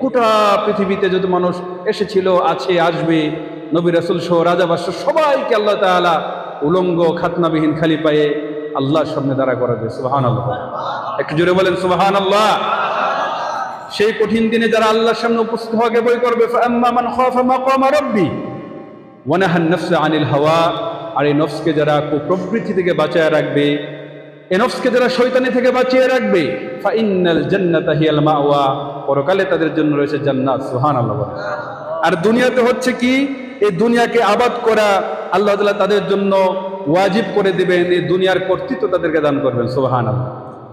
গোটা পৃথিবীতে যত মানুষ এসেছিল, আছে, আসবে, নবী রাসূল সহ রাজাবাদশাহ সবাইকে আল্লাহ তাআলা উলঙ্গ খাতনাবিহীন খালি পায়ে আল্লাহর সামনে দাঁড়া করাবে। সুবহানাল্লাহ, একটু জোরে বলেন সুবহানাল্লাহ। সেই কঠিন দিনে যারা আল্লাহর সামনে উপস্থিত হওয়াকে ভয় করবে, ফাআম্মা মান খাফা মাকামা রাব্বি ওয়া নাহা আন-নাফসা আনিল হাওয়া, আর এই নফসকে যারা কুপ্রবৃত্তি থেকে বাঁচিয়ে রাখবে, এই নফসকে যারা শয়তানি থেকে বাঁচিয়ে রাখবে, ফাইন্নাল জান্নাতা হিয়াল মাওয়া, পরকালে তাদের জন্য রয়েছে জান্নাত। সুবহানাল্লাহ। আর দুনিয়াতে হচ্ছে কি, এই দুনিয়াকে আবাদ করা আল্লাহ তাআলা তাদের জন্য ওয়াজিব করে দিবেন, এই দুনিয়ার কর্তৃত্ব তাদেরকে দান করবেন। সুবহানাল্লাহ।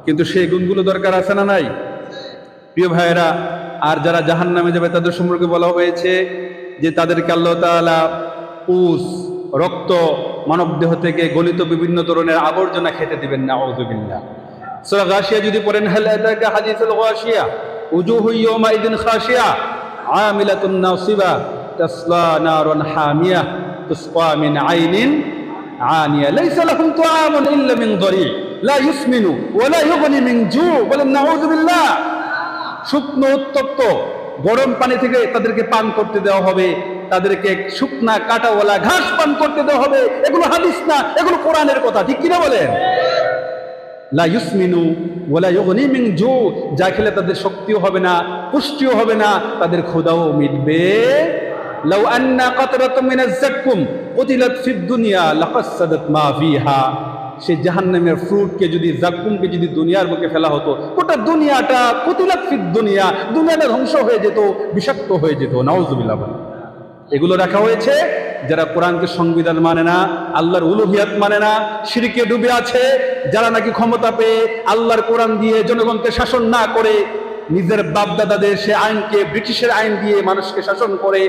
কিন্তু সেই গুণগুলো দরকার আছে না নাই? প্রিয় ভাইয়েরা, আর যারা জাহান্নামে যাবে তাদের সম্পর্কে বলা হয়েছে যে তাদেরকে আল্লাহ তাআলা পুষ, রক্ত, মানব দেহ থেকে গলিত বিভিন্ন ধরনের আবর্জনা খেতে দিবেন। নাউযুবিল্লাহ। সূরা গাশিয়া যদি পড়েন, হাল আতাকা হাদিসুল গাশিয়া উজুহু ইয়াওমাইদিন খাশিয়া আমিলাতুন নাসিবা তাসলা নারুন হামিয়া তুসকা মিন আইনিন আনিয়া লাইসা লাহুম তুআমুন ইল্লা মিন দরি লা ইউসমিনু ওয়া লা ইউগনি মিন জু। বলেন নাউযুবিল্লাহ। শুকনো উত্তপ্ত গরম পানি থেকে তাদেরকে পান করতে দেওয়া হবে, তাদেরকে শুকনা কাটাওয়ালা ঘাস পান করতে দেওয়া হবে। এগুলো হাদিস না, এগুলো কোরআনের কথা, ঠিক কিনা বলেন? লা ইউসমিনু ওয়া লা ইউগনি মিন জু, যা খেলে তাদের শক্তিও হবে না, পুষ্টিও হবে না, তাদের ক্ষুধাও মিটবে। লাউ আন্না কাতরাতুম মিনাজ যাক্কুম কুতিলাত ফিদ দুনিয়া লাকাসসাদাত মা ফিহা, সেই জাহান্নামের ফ্রুটকে যদি, জাক্কুমকে যদি দুনিয়ার বুকে ফেলা হতো, গোটা দুনিয়াটা কুতিলাত ফিদ দুনিয়া, দুনিয়াটা ধ্বংস হয়ে যেত, বিষাক্ত হয়ে যেত। নাউযুবিল্লাহ। এগুলো রাখা হয়েছে যারা কোরআনকে সংবিধান মানে না, আল্লাহর উলুহিয়াত মানে না, শিরকে ডুবে আছে, যারা নাকি ক্ষমতা পেয়ে আল্লাহর কোরআন দিয়ে জনগণকে শাসন না করে নিজের বাপদাদাদের সে আইনকে, ব্রিটিশের আইন দিয়ে মানুষকে শাসন করে,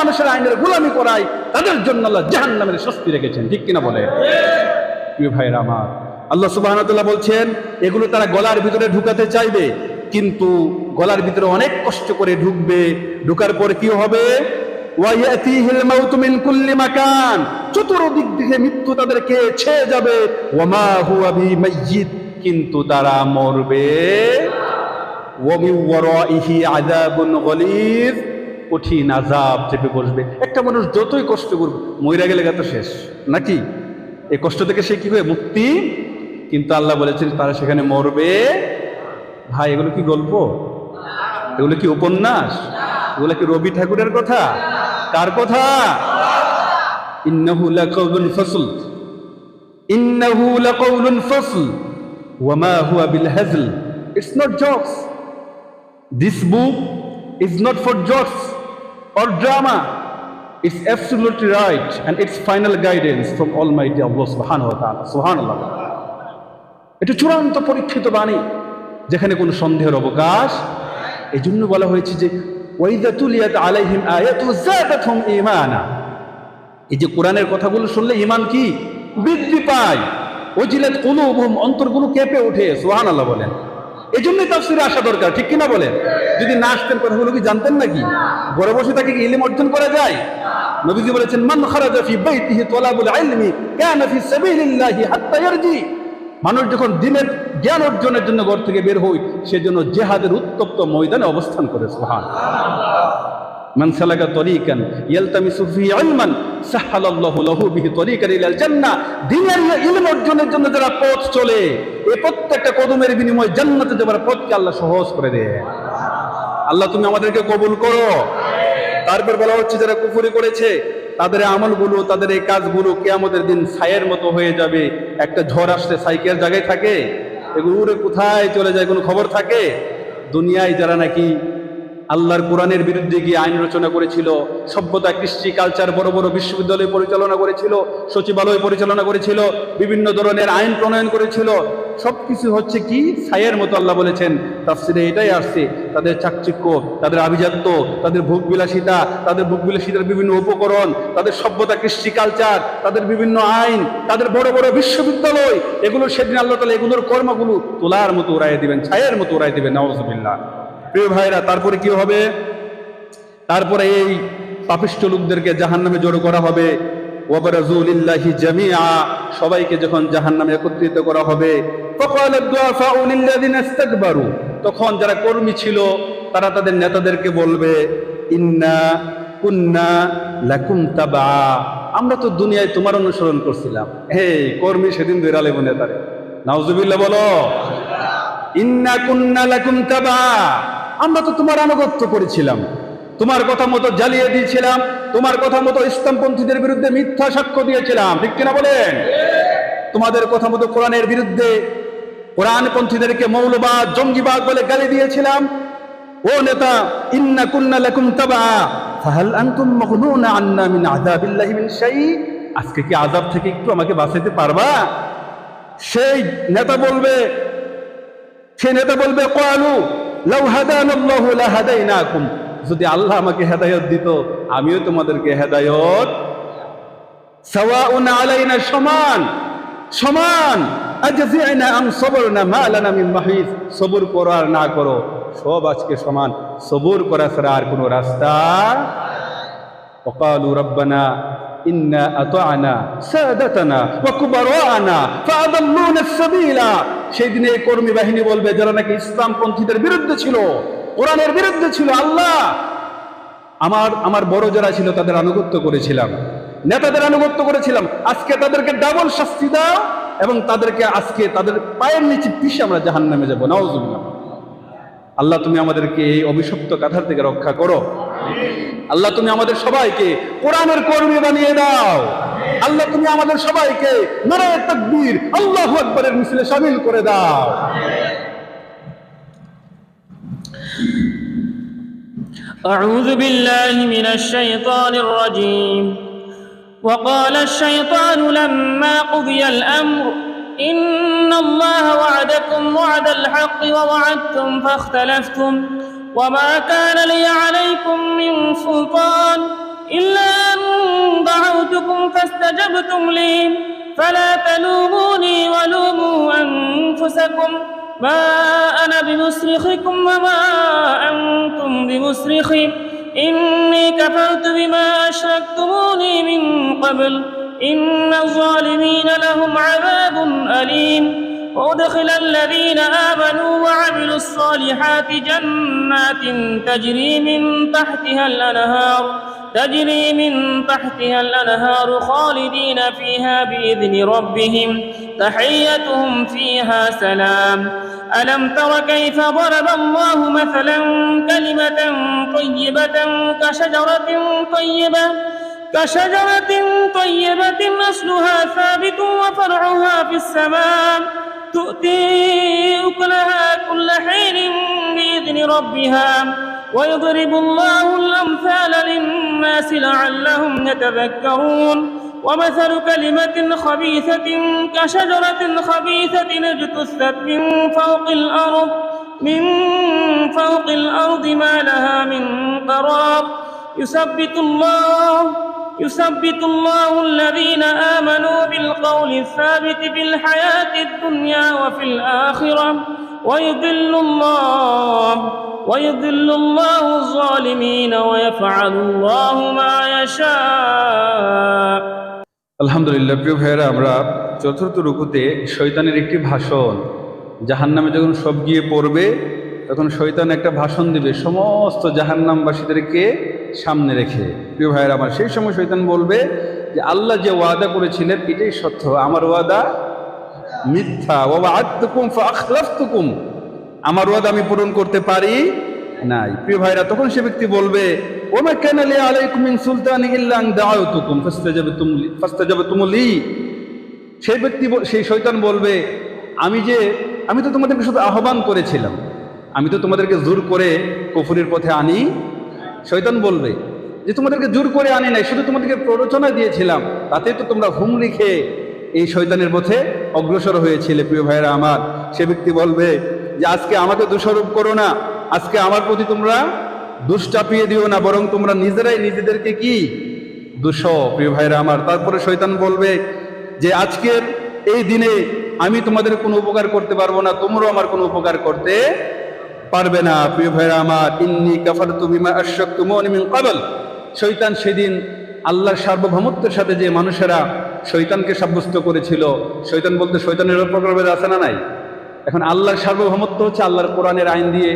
মানুষের আইনের গোলামি করায়, তাদের জন্য আল্লাহ জাহান্নামের শাস্তি রেখেছেন, ঠিক কিনা বলে? প্রিয় ভাইরা আমার, আল্লাহ সুবহানাহু ওয়া তাআলা বলছেন এগুলো তারা গলার ভিতরে ঢুকাতে চাইবে, কিন্তু গলার ভিতরে অনেক কষ্ট করে ঢুকবে। ঢুকার পরে কি হবে? ওয়ায়াতিহিল মাউতু মিন কুল্লি মাকান, চতুর্দিক থেকে মৃত্যু তাদেরকে ছেয়ে যাবে। ওয়ামা হুয়া বিমাইয়িত, কিন্তু তারা মরবে। ওয়া মিন ওয়ারাইহি আযাবুন গলিজ, কঠিন আযাব চেপে বসবে। একটা মানুষ যতই কষ্ট করবে, মইরা গেলে তো শেষ নাকি? এই কষ্ট থেকে সে কি হয়? মুক্তি। কিন্তু আল্লাহ বলেছেন তারা সেখানে মরবে। ভাই, এগুলো কি গল্প? এগুলো কি উপন্যাস? এগুলো কি রবি ঠাকুরের কথা? কার কথা? ইন্নাহু লাকাউলুন ফাসল, ইন্নাহু লাকাউলুন ফাসল ওয়া মা হুয়া বিল হাজল। It's not jokes. This book is not for jokes or drama. It's absolutely right, and it's final guidance from Almighty Allah subhanahu wa ta'ala. Subhanallah. এটা চূড়ান্ত পরীক্ষিত বাণী, যেখানে কোনো সন্দেহের অবকাশ এই জন্য বলা হয়েছে যে ওয়াইদা তুলিয়াত আলাইহিম আয়াতু যাদাতহুম ঈমানা। এই যে কোরআনের কথাগুলো শুনলে ঈমান কি বৃদ্ধি পায়। ওয়াজিলাত কুলুবুহুম, অন্তরগুলো কেঁপে ওঠে। সুবহানাল্লাহ বলেন। এই জন্যই তাফসীরে আসা দরকার, ঠিক কিনা বলেন? যদি না আসতেন কথাগুলো কি জানতেন নাকি? ঘরে বসে তাকে কি ইলম অর্জন করা যায়? নবীজি বলেছেন, মান খারাজা ফি বাইতিহি তালাবুল ইলমি কানা ফি সাবিলিল্লাহি হাত্তা ইয়ারজি। মানুষ যখন দ্বীনের জ্ঞান অর্জনের জন্য ঘর থেকে বের হয়, সেজন্য জিহাদের উত্তপ্ত ময়দানে অবস্থান করে। সুবহানাল্লাহ। মান সালাকা তরিকান ইয়ালতামিসু ফি ইলমান সাহালাল্লাহু লাহু বিহি তরিকান ইলাল জান্নাহ। দ্বীনের ইলম অর্জনের জন্য যারা পথ চলে, এই প্রত্যেকটা কদমের বিনিময়ে জান্নাতে যাবার পথকে আল্লাহ সহজ করে দেয়। আল্লাহ তুমি আমাদেরকে কবুল করো। তারপর বলা হচ্ছে যারা কুফরি করেছে তাদের আমলগুলো, তাদের এই কাজগুলো কিয়ামতের দিন ছায়ের মতো হয়ে যাবে। একটা ঝড় আসলে সাইকেল জায়গায় থাকে, এগুলো উড়ে কোথায় চলে যায় কোনো খবর থাকে? দুনিয়ায় যারা নাকি আল্লাহর কোরআনের বিরুদ্ধে গিয়ে আইন রচনা করেছিল, সভ্যতা, কৃষ্টি, কালচার, বড় বড় বিশ্ববিদ্যালয় পরিচালনা করেছিল, সচিবালয় পরিচালনা করেছিল, বিভিন্ন ধরনের আইন প্রণয়ন করেছিল, সবকিছু হচ্ছে কি ছায়ের মতো। আল্লাহ বলেছেন তাফসীরে এটাই আসছে, তাদের চাকচিক্য, তাদের আভিজাত্য, তাদের ভোগবিলাসিতা, তাদের ভোগবিলাসিতার বিভিন্ন উপকরণ, তাদের সভ্যতা, কৃষ্টি, কালচার, তাদের বিভিন্ন আইন, তাদের বড় বড় বিশ্ববিদ্যালয়, এগুলো সেদিন আল্লাহ তাআলা এগুলোর কর্মগুলো তোলার মতো উড়াই দিবেন, ছায়ের মতো উড়াই দিবেন। নাউযুবিল্লাহ। প্রিয় ভাইরা, তারপরে কি হবে? তারপরে এই পাপিষ্ঠ লোকদেরকে জাহান্নামে জড়ো করা হবে। ওয়াবারাজু লিল্লাহি জামিআ, সবাইকে যখন জাহান্নামে একত্রিত করা হবে, ফাকালা দুআফাউ লিল্লাযিনা ইসতাকবারু, তখন যারা কর্মী ছিল তারা তাদের নেতাদেরকে বলবে, ইন্না কুন্না লাকুম তাবা, আমরা তো দুনিয়ায় তোমার অনুসরণ করছিলাম। হে কর্মী সেদিন দৈরালে নেতারে, নাউযুবিল্লাহ বলো। ইন্না কুন্না লাকুম তাবা, আমরা তো তোমার আনুগত্য করেছিলাম, তোমার কথা মতো জ্বালিয়ে দিয়েছিলাম, তোমার কথা মতো ইসলামপন্থীদের বিরুদ্ধে মিথ্যা সাক্ষ্য দিয়েছিলাম, ঠিক কিনা বলেন? তোমাদের কথা মতো কোরআনের বিরুদ্ধে কোরআনপন্থীদেরকে মৌলবাদ, জঙ্গিবাদ বলে গালি দিয়েছিলাম। ও নেতা, ইন্না কুন্না লাকুম তাবা ফাহাল আনতুম মাগনুনা আন্না মিন আযাবিল্লাহি মিন শাই, আজকে কি আযাব থেকে একটু আমাকে বাঁচাতে পারবা? সেই নেতা বলবে ক্বালু লাউ হাদানাল্লাহু লাহাদাইনাকুম, যদি আল্লাহ আমাকে হেদায়েত দিত আমিও তোমাদেরকে হেদায়েত, সাওয়াউন আলাইনা, সমান সমান, আজজিনা আম সাবরনা মা লানা মিন মাহিস, সবর করো আর না করো সব আজকে সমান, সবর করা ছাড়া আর কোনো রাস্তা। ওয়াকালু রাব্বানা ইন্না আতা'না সাদাতানা ওয়া কুবারা'না ফাআদাল্লুনা আস-সাবিলা, সেই দিনে এই কর্মী বাহিনী বলবে যারা নাকি ইসলামপন্থীদের বিরুদ্ধে ছিল, কোরআনের বিরুদ্ধে ছিল, আল্লাহ আমার বড় যারা ছিল তাদের আনুগত্য করেছিলাম, নেতাদের আনুগত্য করেছিলাম, আজকে তাদেরকে ডাবল শাস্তি দাও এবং তাদেরকে আজকে তাদের পায়ের নিচে পিষে আমরা জাহান্নামে যাব। নাউযুবিল্লাহ। আল্লাহ তুমি আমাদেরকে এই অভিশপ্ত কাঁথার থেকে রক্ষা করো। আল্লাহ তুমি আমাদের সবাইকে কোরআনের কর্মী বানিয়ে দাও। আল্লাহ তুমি আমাদের সবাইকে নারায়ে তাকবীর, আল্লাহু আকবারের মিছিলে শামিল করে দাও। أعوذ بالله من الشيطان الرجيم. وقال الشيطان لما قضي الأمر إن الله وعدكم وعد الحق ووعدتم فاختلفتم وما كان لي عليكم من سلطان إلا أن دعوتكم فاستجبتم لي فلا تلوموني ولوموا أنفسكم ما أنا بمصرخكم وما أنتم بمصرخي إني كفرت بما أشركتموني من قبل إن الظالمين لهم عذاب أليم. وأدخل الذين آمنوا وعملوا الصالحات جنات تجري من تحتها الأنهار خالدين فيها بإذن ربهم تحيتهم فيها سلام. ألم تر كيف ضرب الله مثلا كلمة طيبة كشجرة طيبة أصلها ثابت وفرعها في السماء تؤتي أكلها كل حين بإذن ربها ويضرب الله الأمثال للناس لعلهم يتذكرون. ومثل كلمة خبيثة كشجرة خبيثة اجتثت من فوق الأرض من فوق الأرض ما لها من قرار يثبت الله الذين آمنوا بالقول الثابت في الحياة الدنيا وفي الآخرة ويضل الله الظالمين ويفعل الله ما يشاء. আলহামদুলিল্লাহ। প্রিয় ভাইয়েরা, আমরা চতুর্থ রুকুতে শয়তানের একটি ভাষণ, জাহান্নামে যখন সব গিয়ে পড়বে তখন শয়তান একটা ভাষণ দিবে সমস্ত জাহান্নামবাসীদেরকে সামনে রেখে। প্রিয় ভাইয়েরা আমার, সেই সময় শয়তান বলবে যে আল্লাহ যে ওয়াদা করেছিলেন এটাই সত্য, আমার ওয়াদা মিথ্যা। ওয়া'আদতুকুম ফাআখলাফতুকুম, আমার ওয়াদা আমি পূরণ করতে পারি নাই। প্রিয় ভাইরা, তখন সে ব্যক্তি বলবে ওমা কানা লি আলাইকুম মিন সুলতানি ইল্লা আন দাআউতুকুম ফাস্তাজাবতুম লি। সেই শয়তান বলবে আমি তো তোমাদেরকে শুধু আহ্বান করেছিলাম, আমি তো তোমাদেরকে জোর করে কুফরের পথে আনি। শয়তান বলবে যে তোমাদেরকে জোর করে আনি নাই, শুধু তোমাদেরকে প্ররোচনা দিয়েছিলাম, তাতে তো তোমরা হুমড়ি খেয়ে এই শয়তানের পথে অগ্রসর হয়েছিলে। প্রিয় ভাইরা আমার, সে ব্যক্তি বলবে যে আজকে আমাকে দোষারোপ করো না, আজকে আমার প্রতি তোমরা দোষ চাপিয়ে দিও না, বরং তোমরা নিজেরাই নিজেদেরকে কি দোষো। প্রিয় ভাইরা আমার, তারপরে শয়তান বলবে যে আজকের এই দিনে আমি তোমাদের কোনো উপকার করতে পারবো না, তোমরাও আমার কোনো উপকার করতে পারবে না। প্রিয় ভাইরা আমার, ইন্নী কাফারতু বিমা আশরাকতুমুনি মিন ক্বাবল, শয়তান সেদিন আল্লাহর সার্বভৌমত্বের সাথে যে মানুষেরা শয়তানকে সাব্যস্ত করেছিল, শয়তান বলতে শয়তানের প্রকারভেদ আছে না নাই? এখন আল্লাহর সার্বভৌমত্ব হচ্ছে আল্লাহর কোরআনের আইন দিয়ে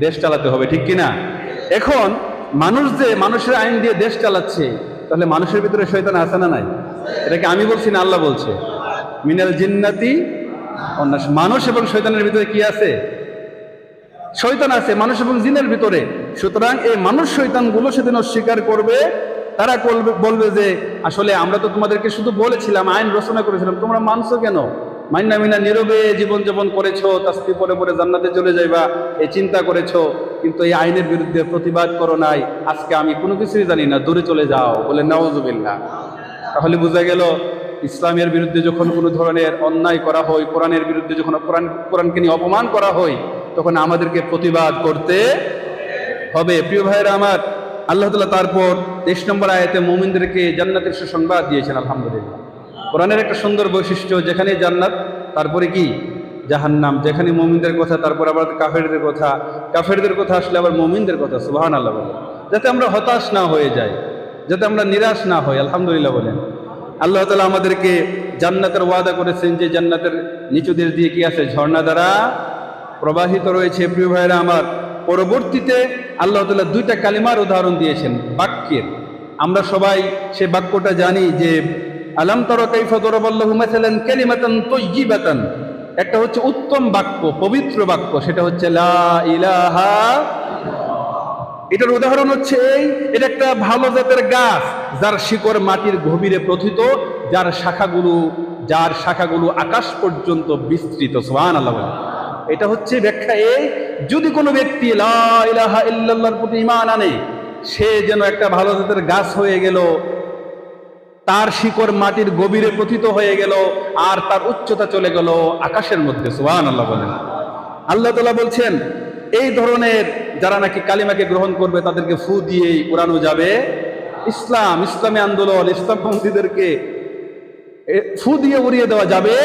দেশ চালাতে হবে, ঠিক কিনা? এখন মানুষ যে মানুষের আইন দিয়ে দেশ চালাচ্ছে, তাহলে মানুষের ভিতরে শয়তান আছে না নাই? এটাকে আমি বলছি না আল্লাহ বলছে? মিনাল জিন্নাতি ওয়ান নাস, মানুষ এবং শয়তানের ভিতরে কি আছে? শয়তান আছে মানুষ এবং জিনের ভিতরে। সুতরাং এই মানুষ শয়তানগুলো সেদিন অস্বীকার করবে, তারা বলবে যে আসলে আমরা তো তোমাদেরকে শুধু বলেছিলাম, আইন রচনা করেছিলাম, তোমরা মানছো কেন? মাইনা মিনা নীরবে জীবনযাপন করেছো, তাসবিহ পরে পরে জান্নাতে চলে যাইবা এই চিন্তা করেছো, কিন্তু এই আইনের বিরুদ্ধে প্রতিবাদ করো নাই। আজকে আমি কোনো কিছুই জানি না, দূরে চলে যাও, বলে নাউযুবিল্লাহ। তাহলে বোঝা গেল ইসলামের বিরুদ্ধে যখন কোনো ধরনের অন্যায় করা হয়, কোরআনের বিরুদ্ধে যখন কোরআনকে নিয়ে অপমান করা হয়, তখন আমাদেরকে প্রতিবাদ করতে হবে। প্রিয় ভাইয়েরা আমার, আল্লাহ তাআলা তারপর 23 নম্বর আয়াতে মুমিনদেরকে জান্নাতের সুসংবাদ দিয়েছেন। আলহামদুলিল্লাহ, কোরআনের একটা সুন্দর বৈশিষ্ট্য, যেখানে জান্নাত তারপরে কি জাহান্নাম, যেখানে মুমিনদের কথা তারপর আবার কাফেরদের কথা আসলে আবার মুমিনদের কথা। সুবহানাল্লাহ বলেন, যাতে আমরা হতাশ না হয়ে যাই, যাতে আমরা নিরাশ না হই। আলহামদুলিল্লাহ বলেন। আল্লাহ তাআলা আমাদেরকে জান্নাতের ওয়াদা করেছেন, যে জান্নাতের নিচুদের দিয়ে কি আছে? ঝর্ণা দ্বারা প্রবাহিত রয়েছে। প্রিয় ভাইরা আমার, পরবর্তীতে আল্লাহ তাআলা 2টা কালিমার উদাহরণ দিয়েছেন বাক্যের। আমরা সবাই সে বাক্যটা জানি যে আলাম তারা কাইফা দরাবাল্লাহু মাসালান কালিমাতান তাইয়্যিবাতান, একটা হচ্ছে উত্তম বাক্য, পবিত্র বাক্য, সেটা হচ্ছে লা ইলাহা। এটার উদাহরণ হচ্ছে এটা একটা ভালো জাতের গাছ, যার শিকড় মাটির গভীরে প্রথিত, যার শাখাগুলো আকাশ পর্যন্ত বিস্তৃত। সুবহানাল্লাহ। এটা হচ্ছে ব্যাখ্যা যদি কোনো ব্যক্তি লা ইলাহা ইল্লাল্লাহর প্রতি ঈমান আনে, সে যেন একটা ভালো জাতের গাছ হয়ে গেল, তার শিকড় মাটির গভীরে প্রথিত হয়ে গেল, আর তার উচ্চতা চলে গেল আকাশের মধ্যে। সুবহানাল্লাহ বলেন। আল্লাহ তাআলা বলছেন এই ধরনের যারা নাকি কালিমাকে গ্রহণ করবে তাদেরকে ফু দিয়েই উড়ানো যাবে ইসলামী আন্দোলন, ইসলামপন্থীদেরকে ফু দিয়ে উড়িয়ে দেওয়া যাবে,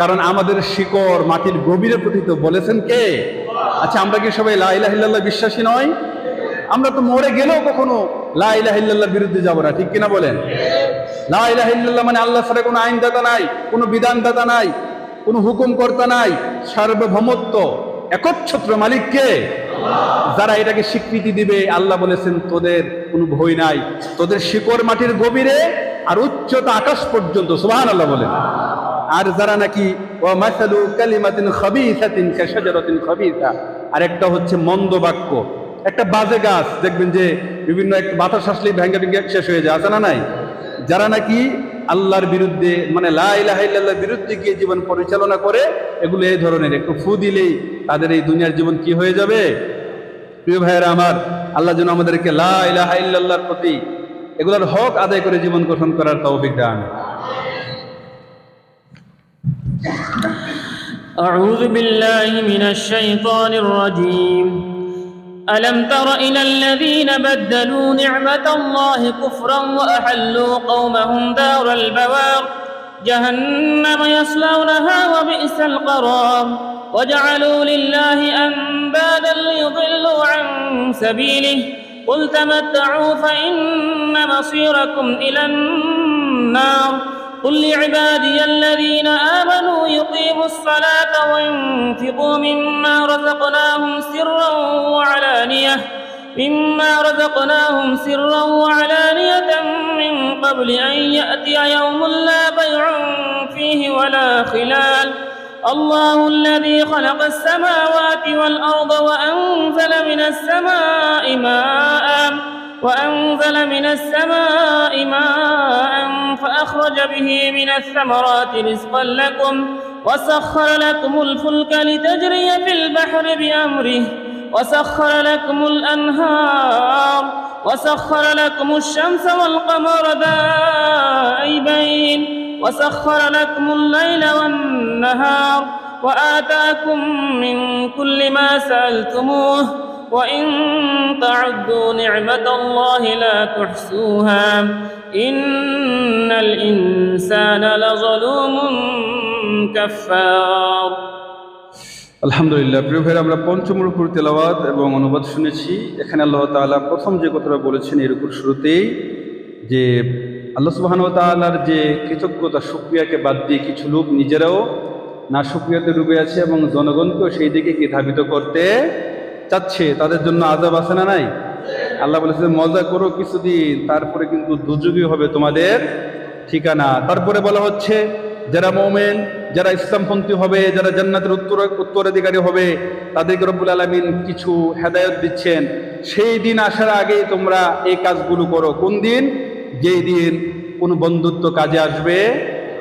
কারণ আমাদের শিকড় মাটির গভীরে প্রথিত। বলেছেন কে? আচ্ছা, আমরা কি সবাই লা ইলাহা ইল্লাল্লাহ বিশ্বাসী নয়? আমরা তো মরে গেলেও কখনো লা ইলাহা ইল্লাল্লাহর বিরুদ্ধে যাব না, ঠিক কিনা বলেন? লা ইলাহা ইল্লাল্লাহ মানে আল্লাহ ছাড়া কোনো আইনদাতা নাই, কোনো বিধানদাতা নাই, কোনো হুকুমকর্তা নাই, সার্বভৌমত্ব একচ্ছত্র মালিক কে? যারা এটাকে স্বীকৃতি দিবে, আল্লাহ বলেছেন তোদের কোনো ভয় নাই, তোদের শিকড় মাটির গভীরে আর উচ্চতা আকাশ পর্যন্ত। সুবহানাল্লাহ বলেন। আর যারা নাকি ওয়া মাসালু কালিমাতিন খাবিসাতিন কাশাজারাতিন খাবিসা, আর একটা হচ্ছে মন্দ বাক্য, একটা বাজে গাছ, দেখবেন যে বিভিন্ন একটা বাতাস আসলেই ভেঙে শেষ হয়ে যায়, আছে না নাই? যারা নাকি আল্লাহর বিরুদ্ধে মানে লা ইলাহা ইল্লাল্লাহর বিরুদ্ধে গিয়ে জীবন পরিচালনা করে, এগুলো এই ধরনের, একটু ফু দিলেই তাদের এই দুনিয়ার জীবন কি হয়ে যাবে। প্রিয় ভাইয়েরা আমার, আল্লাহ যেন আমাদেরকে লা ইলাহা ইল্লাল্লাহর প্রতি এগুলোর হক আদায় করে জীবন গঠন করার তৌফিক দান। أعوذ بالله من الشيطان الرجيم ألم تر إلى الذين بدلوا نعمة الله كفرا وأحلوا قومهم دار البوار جهنم يصلونها وبئس القرار وجعلوا لله أندادا ليضلوا عن سبيله قل تمتعوا فإن مصيركم إلى النار قل لعبادي الذين آمنوا يقيموا الصلاة وينفقوا مما رزقناهم سرا وعلانية من قبل أن يأتي يوم لا بيع فيه ولا خلال الله الذي خلق السماوات والأرض وأنزل من السماء ماء فأخرج به من الثمرات رزقا لكم وسخر لكم الفلك لتجري في البحر بأمره وسخر لكم الأنهار وسخر لكم الشمس والقمر دائبين وسخر لكم الليل والنهار وآتاكم من كل ما سألتموه وإن تعدوا نعمة الله لا تحصوها إن الإنسان لظلوم كفار আলহামদুলিল্লাহ। প্রিয় ভাইরা, আমরা পঞ্চম রুকুর তেলাওয়াত এবং অনুবাদ শুনেছি। এখানে আল্লাহ তাআলা প্রথম যে কথাটা বলেছেন এই রুকুর শুরুতেই, যে আল্লাহ সুবহানাহু ওয়া তাআলার যে কৃতজ্ঞতা, শুকরিয়াকে বাদ দিয়ে কিছু লোক নিজেরাও না শুকরিয়াতে ডুবে আছে এবং জনগণকেও সেই দিকে কি ধাবিত করতে চাচ্ছে। তাদের জন্য আযাব আছে না নাই? আল্লাহ বলেছে মজা করো কিছুদিন, তারপরে কিন্তু দুর্যোগই হবে তোমাদের ঠিকানা। তারপরে বলা হচ্ছে যারা মুমিন, যারা ইসলামপন্থী হবে, যারা জান্নাতের উত্তরাধিকারী হবে, তাদেরকে রব্বুল আলামিন কিছু হেদায়েত দিচ্ছেন। সেই দিন আসার আগেই তোমরা এই কাজগুলো করো। কোন দিন? যেই দিন কোনো বন্ধুত্ব কাজে আসবে,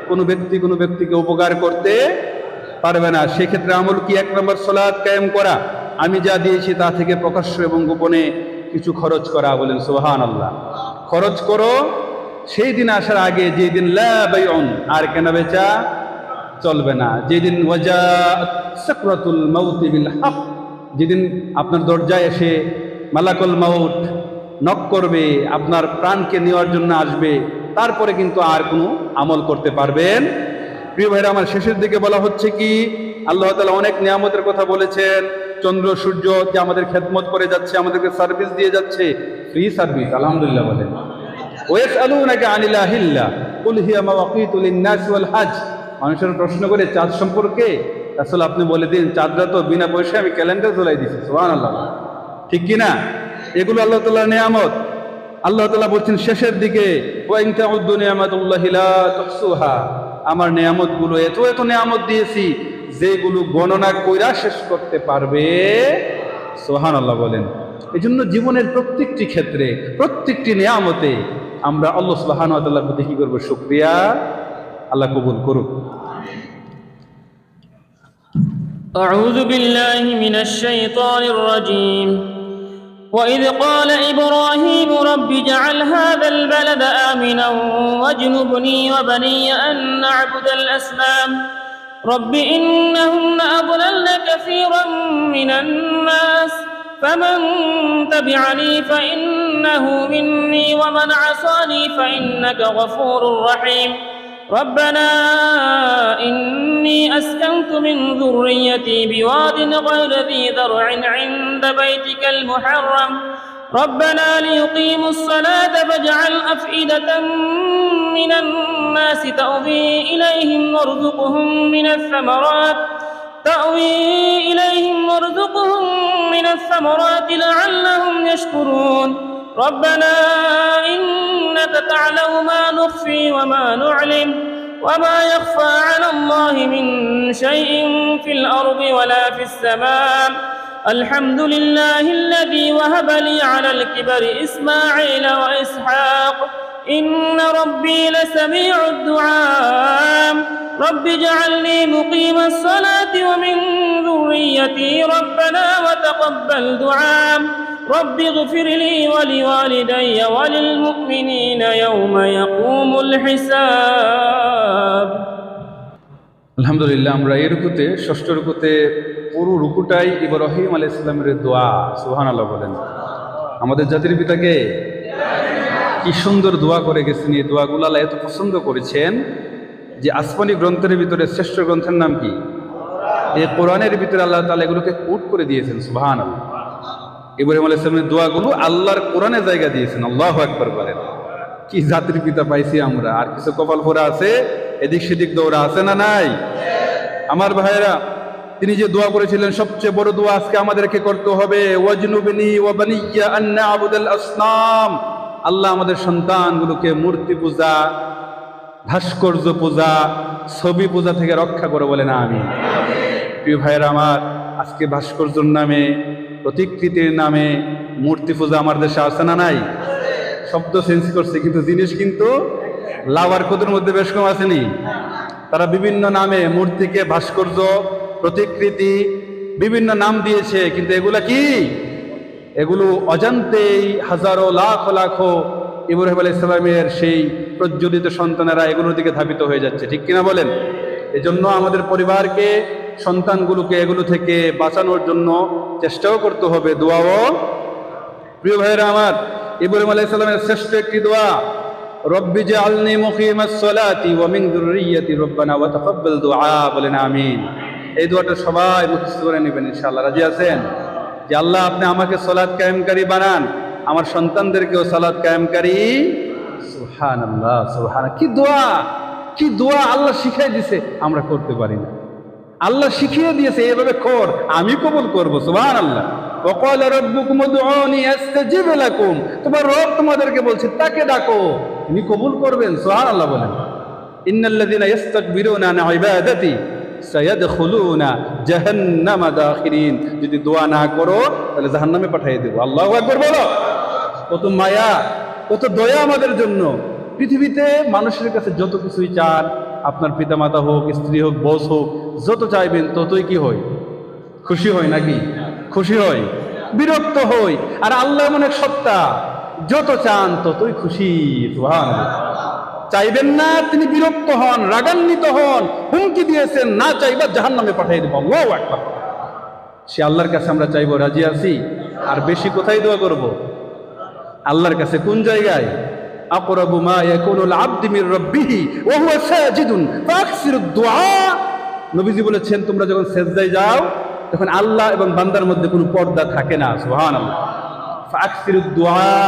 কোনো ব্যক্তিকে উপকার করতে পারবে না। সেক্ষেত্রে আমল কি? 1 নম্বর সালাত কায়েম করা, আমি যা দিয়েছি তা থেকে প্রকাশ্য এবং গোপনে কিছু খরচ করা। বলেন সুবহানাল্লাহ। খরচ করো সেই দিন আসার আগে, যেই দিন লা বাইউন, আর কেনা বেচা চলবে না। যেদিন ওয়াজাআত সাকরাতুল মাউত বিল হক, যেদিন আপনার দরজায় এসে মালাকুল মাউত নক করবে, আপনার প্রাণকে নেওয়ার জন্য আসবে, তারপরে কিন্তু আর কোনো আমল করতে পারবেন। প্রিয় ভাইরা আমার, শেষের দিকে বলা হচ্ছে কি, আল্লাহ তাআলা অনেক নিয়ামতের কথা বলেছেন। চন্দ্র সূর্য যে আমাদের খেদমত করে যাচ্ছে, আমাদেরকে সার্ভিস দিয়ে যাচ্ছে, ফ্রি সার্ভিস, আলহামদুলিল্লাহ বলেন। ওয়াসআলুনাকা আনিল আহিল্লাহ কুল হিয়া মাওয়াকিতু লিন-নাস ওয়াল হজ। মানুষের প্রশ্ন করে চাঁদ সম্পর্কে, আসলে আপনি বলে দিন চাঁদরা তো বিনা পয়সায় আমি ক্যালেন্ডার ঝুলাই দিছি। সুবহানাল্লাহ, ঠিক কি না? এগুলো আল্লাহ তাআলার নিয়ামত। আল্লাহ তাআলা বলছেন শেষের দিকে, ওয়া ইন তাউদ্দু নিয়ামাতুল্লাহি লা তুহসুহা, আমার নিয়ামতগুলো এত নিয়ামত দিয়েছি যেগুলো গণনা কইরা শেষ করতে পারবে। সুবহানাল্লাহ বলেন। এজন্য জীবনের প্রত্যেকটি ক্ষেত্রে, প্রত্যেকটি নিয়ামতে আমরা আল্লাহ সুবহানাহু ওয়া তাআলার প্রতি কি করব? শুকরিয়া। আল্লাহ কবুল করুক। أعوذ بالله من الشيطان الرجيم وإذ قال إبراهيم رب اجعل هذا البلد آمنا واجنبني وبني أن نعبد الأصنام رب إنهن أضللن كثيرا من الناس فمن تبعني فإنه مني ومن عصاني فإنك غفور رحيم ربنا إني أسكنت من ذريتي بواد غير ذي ذرع عند بيتك المحرم ربنا ليقيموا الصلاة فاجعل أفئدة من الناس تأوي إليهم وارزقهم من الثمرات لعلهم يشكرون ربنا إنك تعلم ما نخفي وما نعلم وما يخفى على الله من شيء في الأرض ولا في السماء الحمد لله الذي وهب لي على الكبر إسماعيل وإسحاق إن ربي لسميع الدعاء رب اجعلني مقيم الصلاة ومن ذريتي ربنا وتقبل دعاء رب اغفر لي ولوالدي وللمؤمنين يوم يقوم الحساب আলহামদুলিল্লাহ, আমরা এই রুকুতে, ষষ্ঠ রুকুতে পুরো রুকুটাই ইব্রাহিম আলাইহিস সালামের দোয়া। সুবহানাল্লাহ বলেন। আমাদের জাতির পিতাকে কি সুন্দর দোয়া করে গেছেন। এই দোয়াগুলো আল্লাহ এত পছন্দ করেছেন যে আসমানি গ্রন্থের ভিতরে শ্রেষ্ঠ গ্রন্থের নাম কি? এই কোরআনের ভিতরে আল্লাহ তাআলা এগুলোকে কোট করে দিয়েছেন। সুবহানাল্লাহ। ইব্রাহিম আলাইহিস সালামের দোয়াগুলো আল্লাহর কোরআনে জায়গা দিয়েছেন। আল্লাহু আকবার বলেন। কি জাতির পিতা পাইছি আমরা। আর কিছু কপাল পোড়া আছে, এদিক সেদিক দৌড়া আছে না নাই? আমার ভাইয়েরা, তিনি যে দোয়া করেছিলেন সবচেয়ে বড় দোয়া আজকে আমাদেরকে করতে হবে। ওয়াজনুবনি ওয়া বানিয়া আন না'বুদাল আসনাম। আল্লাহ আমাদের সন্তানগুলোকে মূর্তি পূজা, ভাস্কর্য পূজা, ছবি পূজা থেকে রক্ষা করে, বলেন আমিন। প্রিয় ভাইয়েরা আমার, আজকে ভাস্কর্যের নামে, প্রতিকৃতির নামে মূর্তি পূজা আমার দেশে আছে না নাই? শব্দ চেঞ্জ করছে, কিন্তু জিনিস কিন্তু লাভ আর কদুর মধ্যে বেশ কম আসেনি। তারা বিভিন্ন নামে মূর্তিকে ভাস্কর্য, প্রতিকৃতি বিভিন্ন নাম দিয়েছে, কিন্তু এগুলা কি? এগুলো অজান্তেই হাজারো লাখ লাখো ইব্রাহিম আলাইহিস সালামের সেই প্রজ্বলিত সন্তানেরা এগুলোর দিকে ধাবিত হয়ে যাচ্ছে, ঠিক কিনা বলেন? এজন্য আমাদের পরিবারকে, সন্তানগুলোকে এগুলো থেকে বাঁচানোর জন্য চেষ্টাও করতে হবে, দোয়াও। প্রিয় ভাইয়েরা আমার, ইব্রাহিম আলাইহিস সালামের শ্রেষ্ঠ একটি দোয়া, রব্বি জাআলনি মুকিমাস সালাতি ওয়া মিন যুররিয়্যাতি রব্বানা ওয়া তাকাব্বাল দুআ, বলেন আমিন। এই দোয়াটা সবাই মুখস্থ করে নেবেন ইনশাআল্লাহ। রাজি আছেন? যে আল্লাহ আপনি আমাকে সালাত কায়েমকারী বানান, আমার সন্তানদেরকেও সালাত কায়েমকারী। সুবহানাল্লাহ, সুবহানাল্লাহ। কি দোয়া, কি দোয়া আল্লাহ শিখিয়ে দিয়েছে, আমরা করতে পারি না। আল্লাহ শিখিয়ে দিয়েছে এভাবে কর, আমি কবুল করব। সুবহানাল্লাহ। ওয়াকালা রাব্বুকুম উদউনি আস্তাজিব লাকুম। তোমার রব তোমাদেরকে বলছে তাকে ডাকো, তিনি কবুল করবেন। সুবহানাল্লাহ বলেন। ইন্নাল্লাযীনা ইস্তাকবিরুনা আন ইবাদাতি সায়াদখুলুনা জাহান্নামা দাখিরিন। যদি দোয়া না করো তাহলে জাহান্নামে পাঠিয়ে দেব। আল্লাহু আকবার বলো। কত মায়া, কত দয়া আমাদের জন্য। পৃথিবীতে মানুষের কাছে যত কিছুই চান, আপনার পিতামাতা হোক, স্ত্রী হোক, বস হোক, যত চাইবেন ততই কি হয়? খুশি হয় নাকি? খুশি হয়, বিরক্ত হই। আর আল্লাহ এমন এক সত্তা, যত চান ততই খুশি। সুবহানাল্লাহ। চাইবেন না, তিনি বিরক্ত হন, রাগান্বিত হন, হুমকি দিয়েছেন, না চাইবা জাহান্নামে পাঠিয়ে দেব। আল্লাহু আকবার। সে আল্লাহর কাছে আমরা চাইবো, রাজি আছি। আর বেশি কোথায় দোয়া করব? আল্লাহর কাছে। কোন জায়গায়? আকরাবু মা ইয়াকুনুল আবদু মির রাব্বিহি ওয়া হুয়া সাজিদুন ফাকসিরুদ দুআ। নবীজি বলেছেন, তোমরা যখন সেজদায় যাও তখন আল্লাহ এবং বান্দার মধ্যে কোনো পর্দা থাকে না। সুবহানাল্লাহ। ফাকসিরুদ দুআ,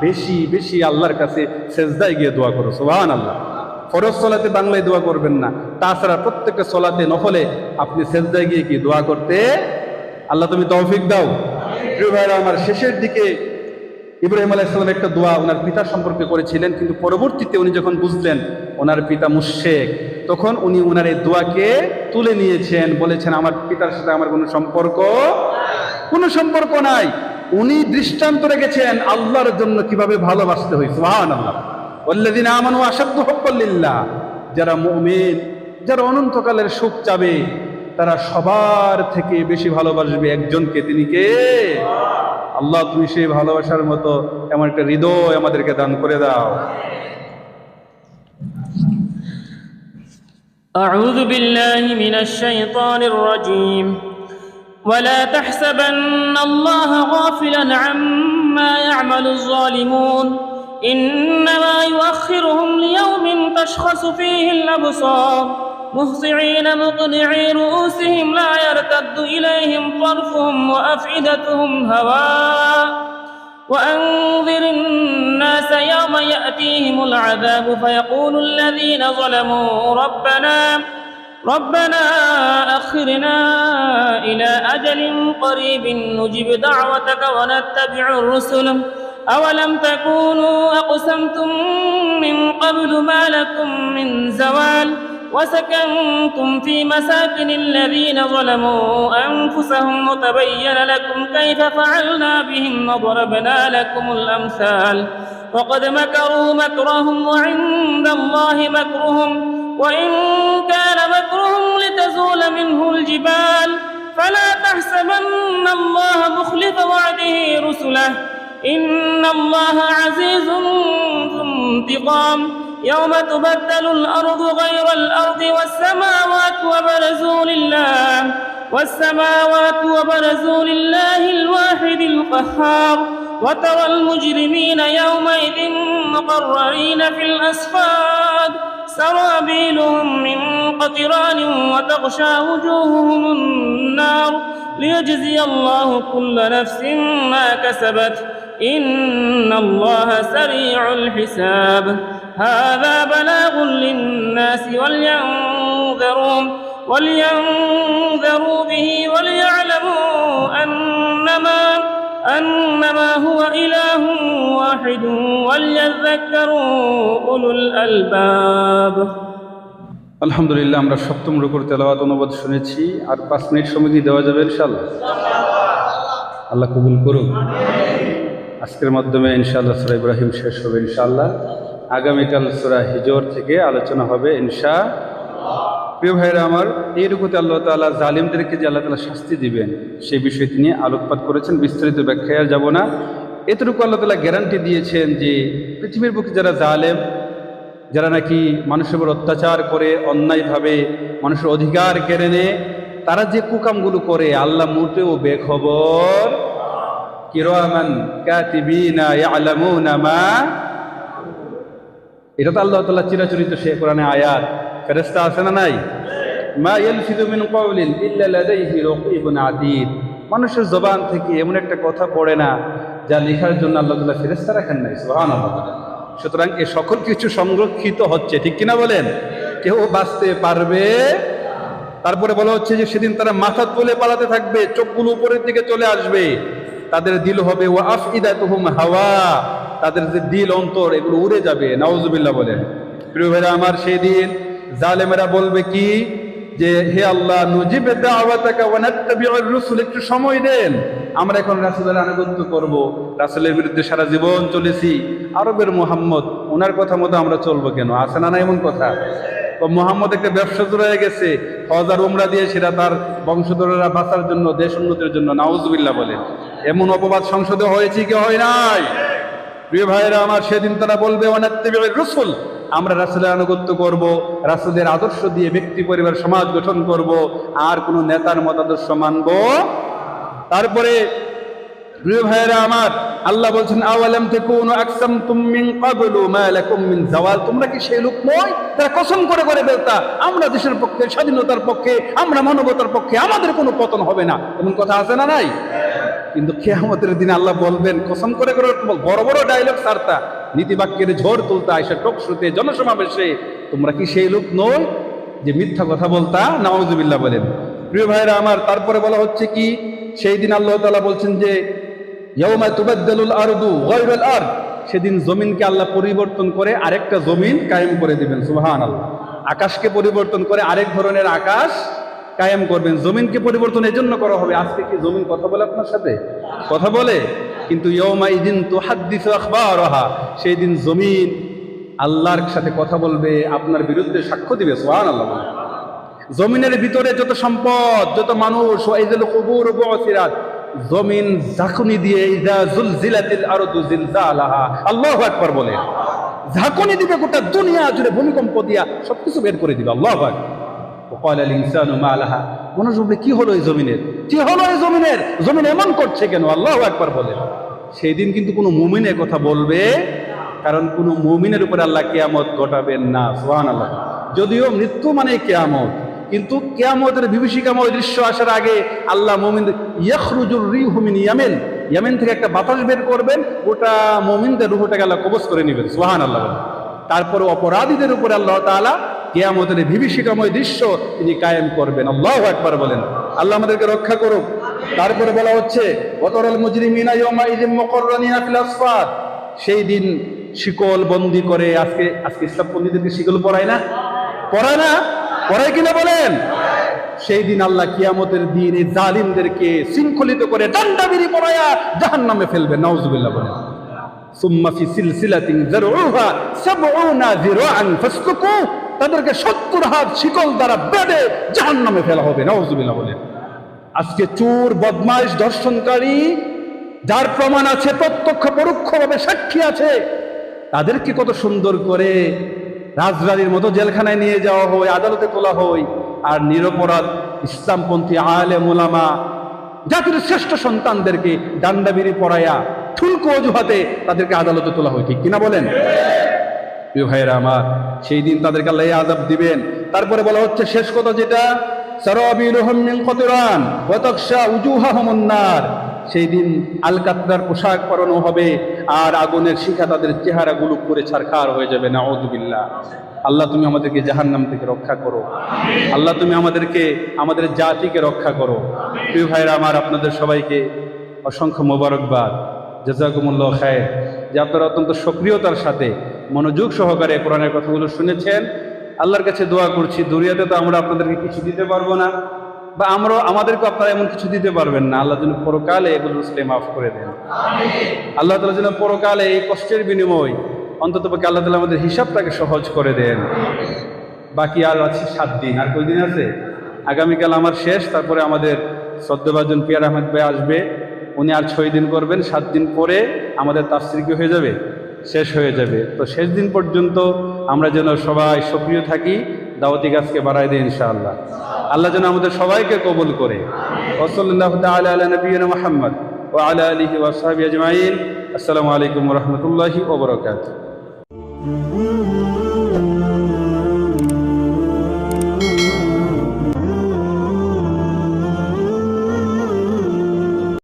বেশি বেশি আল্লাহর কাছে সেজদায় গিয়ে দোয়া করো। সুবহানাল্লাহ। ফরজ সালাতে বাংলায় দোয়া করবেন না, তাছাড়া প্রত্যেকটা সালাতে নফলে আপনি সেজদায় গিয়ে কি দোয়া করতে। আল্লাহ তুমি তৌফিক দাও। প্রিয় ভাইরা আমার, শেষের দিকে ইব্রাহিম আলাইহিস সালাম একটা দোয়া ওনার পিতা সম্পর্কে করেছিলেন, কিন্তু পরবর্তীতে উনি যখন বুঝলেন ওনার পিতা মুশরিক, তখন উনি ওনার এই দোয়াকে তুলে নিয়েছেন। বলেছেন, আমার পিতার সাথে আমার কোনো সম্পর্ক নাই। উনি দৃষ্টান্ত রেখেছেন আল্লাহর জন্য কিভাবে ভালোবাসতে হয়। সুবহানাল্লাহ। ওয়াল্লাযীনা আমানু আশাদ্দু হুব্বান লিল্লাহ। যারা মুমিন, যারা অনন্তকালের সুখ চাবে, তারা সবার থেকে বেশি ভালোবাসবে একজনকে, তিনি কে? আল্লাহ, তুমি সেই ভালোবাসার মতো এমন একটা হৃদয় আমাদেরকে দান করে দাও। أعوذ بالله من الشيطان الرجيم. ولا تحسبن الله غافلا عما يعمل الظالمون إنما يؤخرهم ليوم تشخص فيه الأبصار مهطعين مقنعي رؤوسهم لا يرتد إليهم طرفهم وأفئدتهم هواء وأنذر الناس يوم يأتيهم العذاب فيقول الذين ظلموا ربنا أخرنا إلى أجل قريب نجب دعوتك ونتبع الرسل أولم تكونوا أقسمتم من قبل ما لكم من زوال وسكنتم في مساكن الذين ظلموا أنفسهم وتبين لكم كيف فعلنا بهم وضربنا لكم الأمثال وقد مكروا مكرهم وعند الله مكرهم وإن كان مكرهم لتزول منه الجبال فلا تحسبن الله مخلف وعده رسله إن الله عزيز ذو انتقام يوم تبدل الأرض غير الأرض والسماوات وبرزوا لله الواحد القهار وترى المجرمين يومئذ مقررين في الأصفاد سرابيلهم من قطران وتغشى وجوههم النار ليجزي الله كل نفس ما كسبت إن الله سريع الحساب هذا بلاغ للناس ولينذروا به وليعلموا أنما هو إله واحد وليذكروا أولو الألباب আলহামদুলিল্লাহ, আমরা সপ্তম রুকুর তেলাওয়াত অনুবাদ শুনেছি। আর 5 মিনিট সময় কি দেওয়া যাবে ইনশাআল্লাহ? আল্লাহ কবুল করুন। আজকের মাধ্যমে ইনশাআল্লাহ সূরা ইব্রাহিম শেষ হবে ইনশাআল্লাহ। আগামীকাল সূরা হিজর থেকে আলোচনা হবে ইনশাআল্লাহ। প্রিয় ভাইরা আমার, এই রুকুতে আল্লাহ তাআলা জালিমদেরকে যে আল্লাহ তাআলা শাস্তি দিবেন সেই বিষয়টি নিয়ে আলোকপাত করেছেন। বিস্তারিত ব্যাখ্যায় আর যাব না। এতটুকু আল্লাহ তাআলা গ্যারান্টি দিয়েছেন যে পৃথিবীর বুকে যারা জালেম, যারা নাকি মানুষের উপর অত্যাচার করে, অন্যায়ভাবে মানুষের অধিকার কেড়ে নেয়, তারা যে কুকামগুলো করে আল্লাহ মোটেও বেখবর। কিরামান কাতিবিনা ইয়ালামুনা মা, এটা তো আল্লাহ তাআলা চিরাচরিত সে কোরআনে আয়াত। ফেরেশতা আছে না নাই? মা ইয়ালফিযু মিন কাওলিন ইল্লা লাদাইহি রাকীবুন আতীদ। মানুষের জবান থেকে এমন একটা কথা পড়ে না যা লেখার জন্য আল্লাহ তাআলা ফেরেশতা রাখেন নাই। সুবহানাল্লাহ। সুতরাং এ সকল কিছু সংরক্ষিত হচ্ছে, ঠিক কিনা বলেন? কেউ বাঁচতে পারবে। তারপরে বলা হচ্ছে যে সেদিন তারা মাথা তুলে পালাতে থাকবে, চোখগুলো উপরের দিকে চলে আসবে, তাদের দিল হবে ওয়া আফইদাতুহুম হাওয়া, তাদের যে দিল অন্তর এগুলো উড়ে যাবে। নাউজুবিল্লাহ বলেন। প্রিয় ভাইরা আমার, সেই দিন জালেমেরা বলবে কি যে হে আল্লাহ, নুজিব দাওয়াতাকা ওয়া নাত্তাবিউর রাসূল, একটু সময় দেন, আমরা এখন রাসূলের আনুগত্য করব। রাসূলের বিরুদ্ধে সারা জীবন চলেছি, আরবের মুহাম্মদ, ওনার কথা মতো আমরা চলবো কেন? আছে না এমন কথা? তো মুহাম্মদ একটা ব্যবসায়ী হয়ে গেছে, হজ আর উমরা দিয়ে সেটা তার বংশধরেরা বাঁচার জন্য, দেশ উন্নতির জন্য। নাউজুবিল্লাহ বলেন। এমন অপবাদ সংসদে হয়েছে কি হয় নাই? প্রিয় ভাইরা আমার, সেদিন তারা বলবে ওয়া নাত্তাবিউর রাসূল, আমরা রাসূলের আনুগত্য করব, রাসূলের আদর্শ দিয়ে ব্যক্তি, পরিবার, সমাজ গঠন করব, আর কোন নেতার মতাদর্শ মানব। তারপরে প্রিয় ভাইরা আমার, আল্লাহ বলছেন আওয়ালাম তাকুনু আকসামতুম মিন ক্বাবলু মা লাকুম মিন জাওয়াল, তোমরা কি সেই লোক নয় তারা কসম করে করে বলতা আমরা দেশের পক্ষে, স্বাধীনতার পক্ষে, আমরা মানবতার পক্ষে, আমাদের কোনো পতন হবে না। এমন কথা আছে না নাই? কিন্তু কিয়ামতের দিন আল্লাহ বলবেন, কসম করে করে বড় বড় ডায়লগ ছাড়তা, নীতিবাক্যের ঝড় তুলতা, এসে টকশোতে, জনসমাবেশে, তোমরা কি সেই লোক নয় যে মিথ্যা কথা বলতা? নাউজুবিল্লাহ বলেন। প্রিয় ভাইরা আমার, তারপরে বলা হচ্ছে কি, সেই দিন আল্লাহ তাআলা বলছেন যে ইয়াউমা তুবাদদালুল আরদু গায়রুল আরদ, সেদিন জমিনকে আল্লাহ পরিবর্তন করে আরেকটা জমিন কায়েম করে দিবেন। সুবহানাল্লাহ। আকাশকে পরিবর্তন করে আরেক ধরনের আকাশ কায়েম করবেন। জমিনকে পরিবর্তন এজন্য করা হবে, আজকে কি জমিন কথা বলে আপনার সাথে? কথা বলে, কিন্তু ইয়াউমা ইদিন তুহাদ্দিসু আখবারাহা, সেই দিন জমিন আল্লাহর সাথে কথা বলবে, আপনার বিরুদ্ধে সাক্ষ্য দিবে। সুবহানাল্লাহ। জমিনের ভিতরে যত সম্পদ, যত মানুষ, ওয়াইজাল কুবুর বুসিরাত, জমিন ঝাঁকুনি দিয়ে ইযা জুলজিলাতিল আরদু জিলজালাহা, আল্লাহু আকবার বলে, ঝাঁকুনি দিবে, গোটা দুনিয়া জুড়ে ভূমিকম্প দিয়া সবকিছু বের করে দিবে। আল্লাহু আকবার। ওয়াকালা আল ইনসানু মা লাহা, মানুষ বলবে কি হলো এই জমিনের? কি হলো এই জমিনের? জমিন এমন করছে কেন? আল্লাহু আকবার বলে। সেই দিন কিন্তু কোনো মুমিনের কথা বলবে, কারণ কোনো মুমিনের উপরে আল্লাহ কিয়ামত ঘটাবেন না। সুবহানাল্লাহ। যদিও মৃত্যু মানে কিয়ামত, কিন্তু কিয়ামতের বিভীষিকাময় দৃশ্য আসার আগে আল্লাহ মুমিনদের ইয়াখরুজুর রিহু মিন ইয়ামিন, ইয়ামিন থেকে একটা বাতাস বের করবেন, গোটা মুমিনদের রূহটাকে আল্লাহ কবজ করে নেবেন। সুবহানাল্লাহ। তারপরে অপরাধীদের উপরে আল্লাহ তাআলা কিয়ামতের বিভীষিকাময় দৃশ্য তিনি কায়েম করবেন। আল্লাহু আকবার বলেন। আল্লাহ আমাদেরকে রক্ষা করুক। তারপরে বলা হচ্ছে ওয়াতারাল মুজরিমিনা ইয়াওমা ইযিম মুকাররানিনা ফিল আসফাদ, সেই দিন শিকল বন্দি করে, আজকে ইসলাম পন্ডিতদেরকে শিকল পরায় না? পরায় না? পরায় কিনা বলেন? সেই দিন আল্লাহ কিয়ামতের দিন এই জালিমদেরকে শৃঙ্খলিত করে ডান্ডাবিরি পরায়া জাহান্নামে ফেলবে। নাউজুবিল্লাহ বলেন। সুম্মা ফি সিলসিলাতিন যারউহা ৭০ যিরাআন ফাসলুকু, তাদেরকে ৭০ হাত শিকল দ্বারা বেঁধে জাহান্নামে ফেলা হবে। নাউজুবিল্লাহ বলেন। আজকে চোর, বদমাইশ, ধর্ষণকারী, যার প্রমাণ আছে, প্রত্যক্ষ পরোক্ষভাবে সাক্ষী আছে, তাদেরকে কত সুন্দর করে রাজরানীর মতো জেলখানায় নিয়ে যাওয়া হয়, আদালতে তোলা হয়, আর নিরপরাধ ইসলামপন্থী আলেম ওলামা জাতির শ্রেষ্ঠ সন্তানদেরকে ডান্ডাবিড়ি পরাইয়া ঠুনকো অজুহাতে তাদেরকে আদালতে তোলা হয়। ঠিক কিনা বলেন? প্রিয় ভাইয়েরা আমার, সেই দিন তাদেরকে আল্লাহ আযাব দিবেন। তারপরে বলা হচ্ছে শেষ কথা যেটা, সারাবিলুহুম মিন কতরান ওয়া তাকশা উজুহাহুমুন নার, সেই দিন আলকাতরার পোশাক পরানো হবে আর আগুনের শিখা তাদের চেহারাগুলো পুড়ে ছারখার হয়ে যাবে। নাউযুবিল্লাহ। আল্লাহ তুমি আমাদেরকে জাহান্নাম থেকে রক্ষা করো। আল্লাহ তুমি আমাদেরকে, আমাদের জাতিকে রক্ষা করো। প্রিয় ভাইরা আমার, আপনাদের সবাইকে অসংখ্য মোবারকবাদ, জাযাকুমুল্লাহ খায়র, যে আপনারা অত্যন্ত সক্রিয়তার সাথে মনোযোগ সহকারে কোরআনের কথাগুলো শুনেছেন। আল্লাহর কাছে দোয়া করছি, দুনিয়াতে তো আমরা আপনাদেরকে কিছু দিতে পারবো না, বা আমাদেরকে আপনারা এমন কিছু দিতে পারবেন না। আল্লাহ যেন পরকালে এগুলো রুসলে মাফ করে দেন। আল্লাহ তাআলা যেন পরকালে এই কষ্টের বিনিময় অন্ততপক্ষে আল্লাহ তাআলা আমাদের হিসাবটাকে সহজ করে দেন। বাকি আর আছে 7 দিন, আর কয়দিন আছে? আগামীকাল আমার শেষ, তারপরে আমাদের সদ্যভাজন পিয়ার আহমেদ ভাই আসবে, উনি আর 6 দিন করবেন। 7 দিন পরে আমাদের তাফসীর কি হয়ে যাবে? শেষ হয়ে যাবে। তো শেষ দিন পর্যন্ত আমরা যেন সবাই সক্রিয় থাকি, দাওয়াতি কাজকে বাড়াই দিই ইনশাআল্লাহ। আল্লাহ যেন আমাদের সবাইকে কবুল করে। ওয়াসাল্লাল্লাহু তাআলা আলা নবিয়িনা মুহাম্মদ ওয়া আলা আলিহি ওয়া সাহবিহি আজমাইন। আসসালামু আলাইকুম ওয়া রাহমাতুল্লাহি ওয়া বারাকাতুহু।